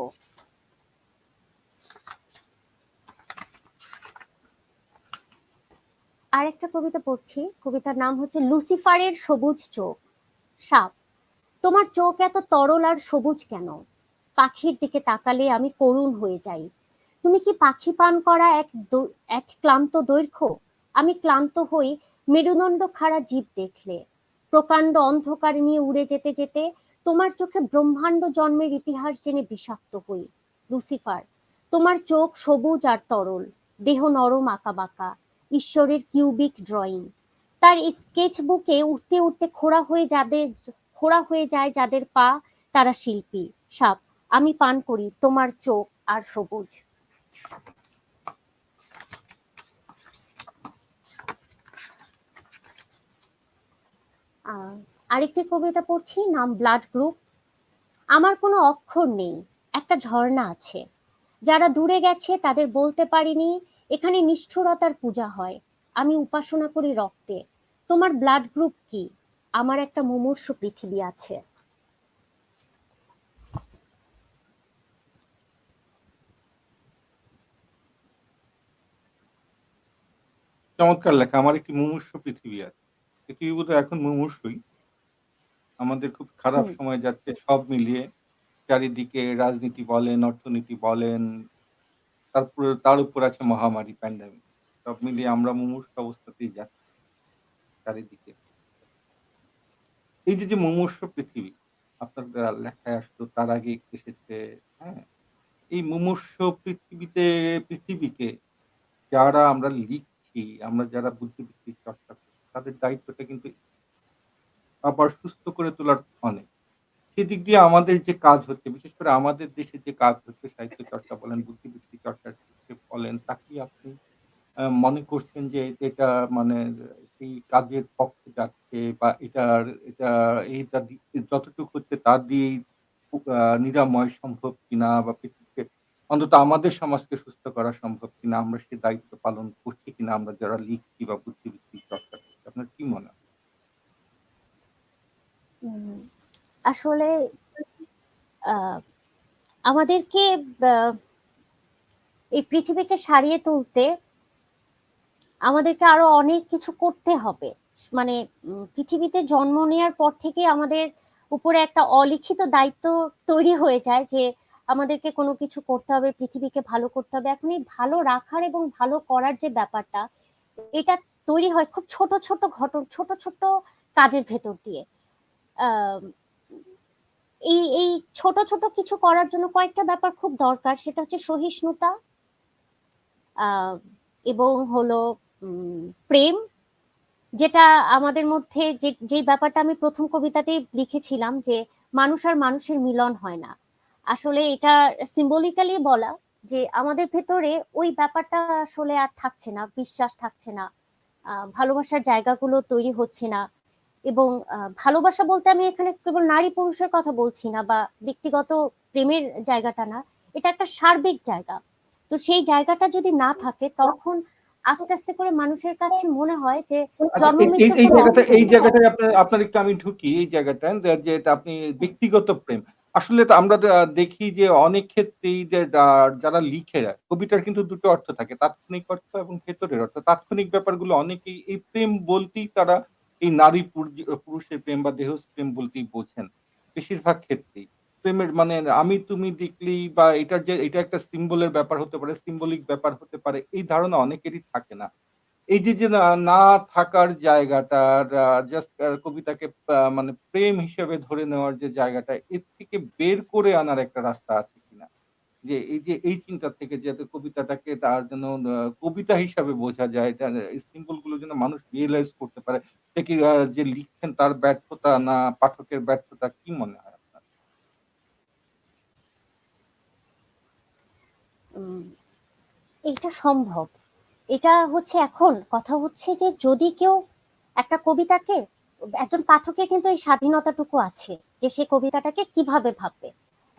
আরেকটা কবিতা পড়ছি, কবিতার নাম হচ্ছে লুসিফারের সবুজ চোখ। সাপ, তোমার চোখ এত তরল আর সবুজ কেন? পাখির দিকে তাকালে আমি করুণ হয়ে যাই। তুমি কি পাখি পান করা এক ক্লান্ত দৈর্ঘ্য? আমি ক্লান্ত হই মেরুদণ্ড খাড়া জীব দেখলে। প্রকাণ্ড অন্ধকার নিয়ে উড়ে যেতে যেতে তোমার চোখে ব্রহ্মাণ্ড জন্মের ইতিহাস জেনে বিষাক্ত হই। লুসিফার, তোমার চোখ সবুজ আর তরল, দেহ নরম আঁকাবাঁকা, ঈশ্বরের কিউবিক ড্রয়িং। তার স্কেচ বুকে উঠতে উঠতে খোঁড়া হয়ে যায় যাদের পা, তারা শিল্পী। সাপ, আমি পান করি তোমার চোখ আর সবুজ। আহ, আরেকটি কবিতা পড়ছি, নাম ব্লাড গ্রুপ। আমার কোনো অক্ষর নেই, একটা ঝর্ণা আছে। যারা দূরে গেছে তাদের বলতে পারিনি এখানে নিষ্ঠুরতার পূজা হয়। আমি উপাসনা করি রক্তে। তোমার ব্লাড গ্রুপ কি? আমার একটা মুমূর্ষু পৃথিবী আছে। চমৎকার লেখা। আমার একটি মুমূর্ষু পৃথিবী আছে। পৃথিবী বোধহয় এখন মুমূর্ষুই। আমাদের খুব খারাপ হুম। সময় যাচ্ছে সব মিলিয়ে। চারিদিকে রাজনীতি বলেন, অর্থনীতি বলেন, তার উপর আছে মহামারী প্যান্ডেমিক। সব মিলিয়ে আমরা মুমূর্ষু অবস্থাতেই যাচ্ছি চারিদিকে। এই যে মুমূর্ষু পৃথিবী, আপনার লেখায় আসলো তার আগে এসেছে, হ্যাঁ? এই মুমূর্ষু পৃথিবীকে যারা আমরা লিখছি, আমরা যারা বুদ্ধিবৃত্তির চর্চা করছি, তাদের দায়িত্বটা কিন্তু আবার সুস্থ করে তোলার অনেক। সেদিক দিয়ে আমাদের যে কাজ হচ্ছে, বিশেষ করে আমাদের দেশে যে কাজ হচ্ছে সাহিত্য চর্চা বলেন, বুদ্ধিবৃত্তি চর্চার ক্ষেত্রে বলেন, তা কি আপনি মনে করছেন যে এটা মানে সেই কাজের পক্ষে যাচ্ছে বা এটা এইটা যতটুকু হচ্ছে তা দিয়েই নিরাময় সম্ভব কিনা বা পৃথিবীকে অন্তত আমাদের সমাজকে সুস্থ করা সম্ভব কিনা, আমরা সে দায়িত্ব পালন করছি কিনা আমরা যারা লিখছি বা বুদ্ধিবৃত্তিক চর্চা করছি। আপনার কি মনে হয়? উম, আসলে আহ, আমাদেরকে আহ, এই পৃথিবীকে সারিয়ে তুলতে আমাদেরকে আরো অনেক কিছু করতে হবে। মানে পৃথিবীতে জন্ম নেওয়ার পর থেকে আমাদের উপরে একটা অলিখিত দায়িত্ব তৈরি হয়ে যায় যে আমাদেরকে কোনো কিছু করতে হবে, পৃথিবীকে ভালো করতে হবে। এখন এই ভালো রাখার এবং ভালো করার যে ব্যাপারটা, এটা তৈরি হয় খুব ছোট ছোট ছোট ছোট কাজের ভেতর দিয়ে। আহ এই ছোট ছোট কিছু করার জন্য কয়েকটা ব্যাপার খুব দরকার, সেটা হচ্ছে সহিষ্ণুতা, আহ এবং হলো প্রেম, যেটা আমাদের মধ্যে যে ব্যাপারটা আমি প্রথম কবিতাতেই লিখেছিলাম যে মানুষ আর মানুষের মিলন হয় না। আসলে এটা সিম্বলিক্যালি বলা যে আমাদের ভেতরে ওই ব্যাপারটা আসলে আর থাকছে না, বিশ্বাস থাকছে না, ভালোবাসার জায়গাগুলো তৈরি হচ্ছে না। এবং ভালোবাসা বলতে আমি এখানে কেবল নারী পুরুষের কথা বলছি না, বা ব্যক্তিগত প্রেমের জায়গাটা না, এটা একটা সার্বিক জায়গা। তো সেই জায়গাটা যদি না থাকে তখন আস্তে আস্তে করে মানুষের কাছে মনে হয় যে আচ্ছা, জন্ম এই এই মৃত্যুর এই কোনো জায়গাটা অর্থ এই নেই। জায়গাটায় আপনার একটু আমি ঢুকি এই জায়গাটায় যে এটা আপনি ব্যক্তিগত প্রেম। আসলে তো আমরা দেখি যে অনেক ক্ষেত্রেই যে যারা লিখে কবিতার কিন্তু ২ টো অর্থ থাকে। তাৎক্ষণিক অর্থ এবং ভেতরের অর্থ। তাৎক্ষণিক ব্যাপারগুলো অনেকেই এই প্রেম বলতেই তারা এই নারী পুরুষের প্রেম বা দেহজ প্রেম বলতেই বোঝেন। বেশিরভাগ ক্ষেত্রেই। প্রেমের মানে আমি তুমি দেখলেই বা এটা একটা সিম্বলের ব্যাপার হতে পারে, সিম্বলিক ব্যাপার হতে পারে। এই ধারণা অনেকেরই থাকে না। এই যে না থাকার জায়গাটার জাস্ট কবিতাকে মানে প্রেম হিসেবে ধরে নেওয়ার যে জায়গাটা, এর থেকে বের করে আনার একটা রাস্তা আছে কিনা? যে এই চিন্তা থেকে যাতে কবিতাটাকে তার যেন কবিতা হিসাবে বোঝা যায়, এটা এই সিম্বল গুলো যেন মানুষ রিয়ালাইজ করতে পারে। সে কি যে লিখছেন তার ব্যর্থতা না পাঠকের ব্যর্থতা, কি মনে হয় আপনার? উম, এটা সম্ভব। এটা হচ্ছে, এখন কথা হচ্ছে যে যদি কেউ একটা কবিতাকে, একজন পাঠকের কিন্তু এই স্বাধীনতাটুকু আছে যে সে কবিতাটাকে কিভাবে ভাববে।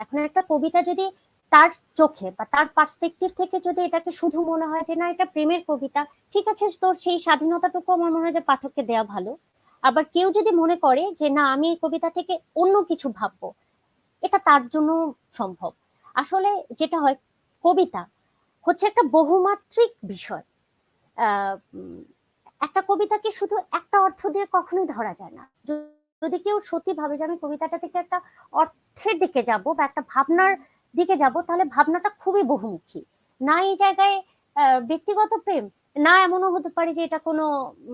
এখন একটা কবিতা যদি তার চোখে বা তার পার্সপেক্টিভ থেকে যদি এটাকে শুধু মনে হয় যে না এটা প্রেমের কবিতা, ঠিক আছে, তোর সেই স্বাধীনতাটুকু আমার মনে হয় যে পাঠককে দেওয়া ভালো। আবার কেউ যদি মনে করে যে না আমি এই কবিতা থেকে অন্য কিছু ভাববো, এটা তার জন্য সম্ভব। আসলে যেটা হয়, কবিতা হচ্ছে একটা বহুমাত্রিক বিষয়। আহ, উম, একটা কবিতাকে শুধু একটা অর্থ দিয়ে কখনোই ধরা যায় না। যদি কেউ সত্যি ভাবে যে আমি কবিতাটা থেকে একটা অর্থের দিকে যাব বা একটা ভাবনার দিকে যাব, তাহলে ভাবনাটা খুবই বহুমুখী। না এই জায়গায় ব্যক্তিগত প্রেম, না এমনও হতে পারে যে এটা কোনো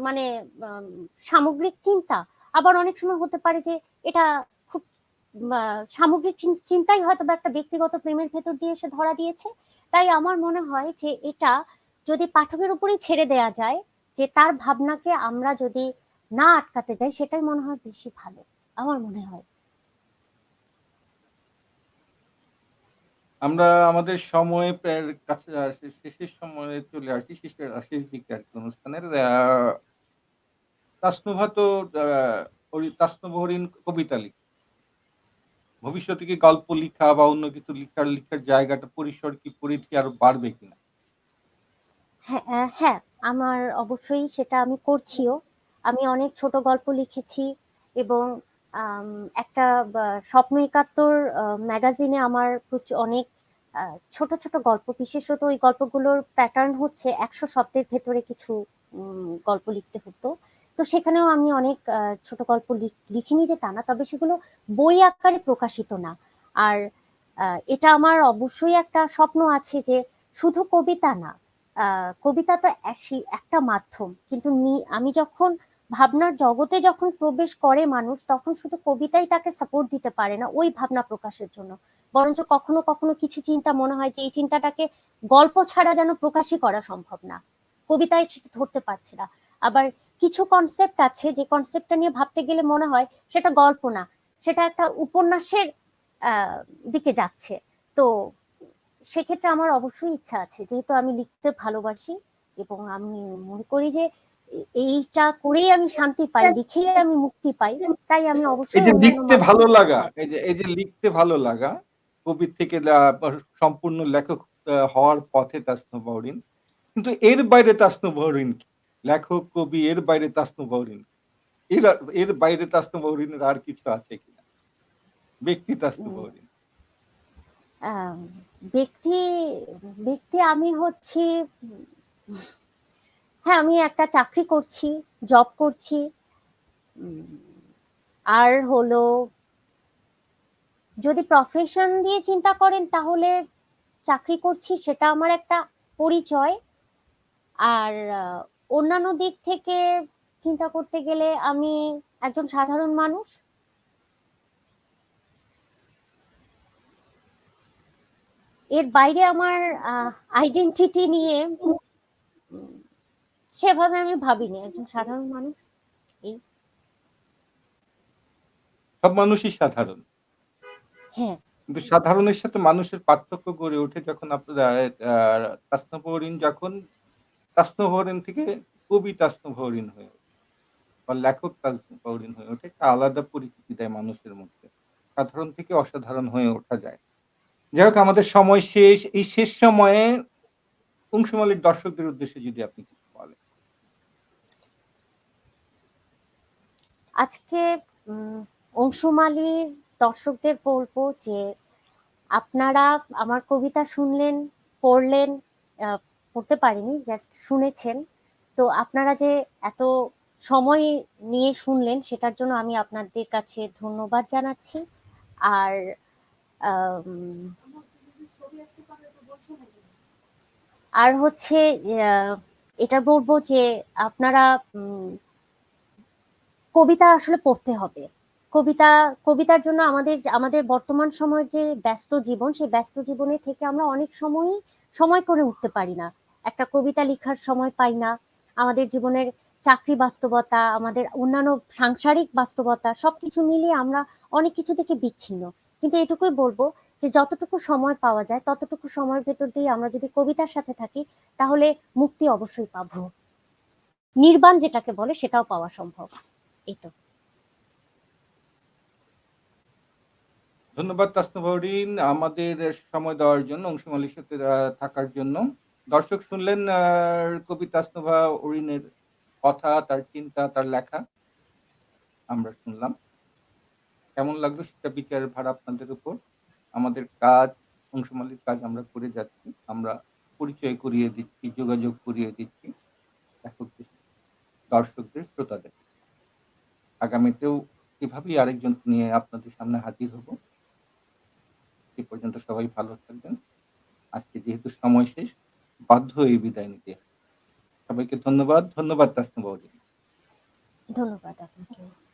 মানে আম, সামগ্রিক চিন্তা। আবার অনেক সময় হতে পারে যে এটা খুব সামগ্রিক চিন্তাই হয়তো বা একটা ব্যক্তিগত প্রেমের ভেতর দিয়ে এসে ধরা দিয়েছে। তাই আমার মনে হয় যে এটা যদি পাঠকের উপরেই ছেড়ে দেয়া যায়, যে তার ভাবনাকে আমরা যদি না আটকাতে যাই, সেটাই মনে হয় বেশি ভালো, আমার মনে হয়। আমরা আমাদের সময় প্রায় কাছে শেষের সময়ে চলে আসি, শেষ দিকে আরকি অনুষ্ঠানের। তাসনুভা তো তাসনুভা হরিণ কবিতা লিখে। ভবিষ্যতে কি গল্প লিখা বা অন্য কিছু লিখার জায়গাটা পরিসর কি পরিধি আরো বাড়বে কিনা? হ্যাঁ, হ্যাঁ, আমার অবশ্যই সেটা আমি করছিও। আমি অনেক ছোট গল্প লিখেছি এবং আম, একটা স্বপ্ন একাত্তর ম্যাগাজিনে আমার অনেক ছোট ছোট গল্প, বিশেষত ওই গল্পগুলোর প্যাটার্ন হচ্ছে 100 শব্দের ভেতরে কিছু গল্প লিখতে হতো। তো সেখানেও আমি অনেক ছোট গল্প লিখিনি যে তা না, তবে সেগুলো বই আকারে প্রকাশিত না। আর এটা আমার অবশ্যই একটা স্বপ্ন আছে যে শুধু কবিতা না, কবিতা তো একটা মাধ্যম, কিন্তু আমি যখন ভাবনার জগতে যখন প্রবেশ করে মানুষ, তখন শুধু কবিতাই তাকে সাপোর্ট দিতে পারে না ওই ভাবনা প্রকাশের জন্য। বরঞ্চ কখনো কখনো কিছু চিন্তা মনে হয় যে এই চিন্তাটাকে গল্প ছাড়া যেন প্রকাশই করা সম্ভব না, কবিতায় সেটা ধরতে পারছে না। আবার কিছু কনসেপ্ট আছে যে কনসেপ্টটা নিয়ে ভাবতে গেলে মনে হয় সেটা গল্প না, সেটা একটা উপন্যাসের দিকে যাচ্ছে। তো সেক্ষেত্রে আমার অবশ্যই ইচ্ছা আছে, যেহেতু আমি লিখতে ভালোবাসি এবং আমি মনে করি যে এইটা করেই আমি শান্তি পাই, লিখেই আমি মুক্তি পাই। তাই আমি এই অবশ্যই যে অন্যান্য লিখতে ভালো মানুষের লাগা, সাথে। এই যে লিখতে ভালো লাগা, কবির থেকে সম্পূর্ণ লেখক হওয়ার পথে তাসনুভা হরিণ। কিন্তু এর বাইরে তাসনুভা হরিণ কি? লেখক, কবি এর বাইরে তাসনুভা হরিণ কি? এর এর বাইরে তাসনুভা হরিণের আর কিছু আছে কিনা? ব্যক্তি তাসনুভা উম, হরিণ। আহ, ব্যক্তি ব্যক্তি আমি হচ্ছি, হ্যাঁ, আমি একটা চাকরি করছি, জব করছি। উম, আর হলো, যদি প্রফেশন দিয়ে চিন্তা করেন তাহলে চাকরি করছি, সেটা আমার একটা পরিচয়। আর অন্যান্য দিক থেকে চিন্তা করতে গেলে আমি একজন সাধারণ মানুষ। এর বাইরে আমার আইডেন্টিটি নিয়ে উম, সেভাবে আমি ভাবিনি, একজন সাধারণ মানুষ। এই, সব মানুষই সাধারণ। হ্যাঁ, কিন্তু সাধারণের সাথে মানুষের পার্থক্য গড়ে ওঠে যখন আপনারা তাসনুভা হরিণ যখন তাসনুভা হরিণ থেকে কবি তাসনুভা হরিণ হয়ে ওঠে বা লেখক তাসনুভা হরিণ হয়ে ওঠে, একটা আলাদা পরিচিতি দেয় মানুষের মধ্যে। সাধারণ থেকে অসাধারণ হয়ে ওঠা যায়। যাই হোক আমাদের সময় শেষ। এই শেষ সময়ে অংশুমালির দর্শকদের উদ্দেশ্যে যদি আপনি কিছু বলেন। আজকে অংশুমালীর দর্শকদের বলবো যে আপনারা আমার কবিতা শুনলেন, পড়লেন, আহ, পড়তে পারিনি, জাস্ট শুনেছেন। তো আপনারা যে এত সময় নিয়ে শুনলেন, সেটার জন্য আমি আপনাদের কাছে ধন্যবাদ জানাচ্ছি। আর আম, আর হচ্ছে আহ, এটা বলবো যে আপনারা কবিতা আসলে পড়তে হবে। কবিতা কবিতার জন্য আমাদের বর্তমান সময়ের যে ব্যস্ত জীবন, সেই ব্যস্ত জীবনে থেকে আমরা অনেক সময়ই সময় করে উঠতে পারি না, একটা কবিতা লেখার সময় পাই না। আমাদের জীবনের চাকরি বাস্তবতা, আমাদের অন্যান্য সাংসারিক বাস্তবতা, সবকিছু মিলিয়ে আমরা অনেক কিছু থেকে বিচ্ছিন্ন। কিন্তু এটুকুই বলবো যে যতটুকু সময় পাওয়া যায় ততটুকু সময়ের ভেতর দিয়ে আমরা যদি কবিতার সাথে থাকি, তাহলে মুক্তি অবশ্যই পাবো। নির্বাণ যেটাকে বলে সেটাও পাওয়া সম্ভব। এই তো। ধন্যবাদ তাসনুভা হরিণ আমাদের সময় দেওয়ার জন্য, অংশুমালির সাথে থাকার জন্য। দর্শক শুনলেন কবি তাসনুভা হরিণের কথা, তার চিন্তা, তার লেখা আমরা শুনলাম। কেমন লাগলো সেটা বিচারের ভার আপনাদের উপর। আমাদের কাজ, অংশুমালির কাজ আমরা করে যাচ্ছি। আমরা পরিচয় করিয়ে দিচ্ছি, যোগাযোগ করিয়ে দিচ্ছি লেখকদের সাথে। দর্শকদের, শ্রোতাদের। আগামীতেও এভাবেই আরেকজনকে নিয়ে আপনাদের সামনে হাজির হব। সে পর্যন্ত সবাই ভালো থাকবেন। আজকে যেহেতু সময় শেষ, বাধ্য হয়ে বিদায় নিতে। সবাইকে ধন্যবাদ। ধন্যবাদ তাসনিম বাবুদি। ধন্যবাদ আপনাকেও।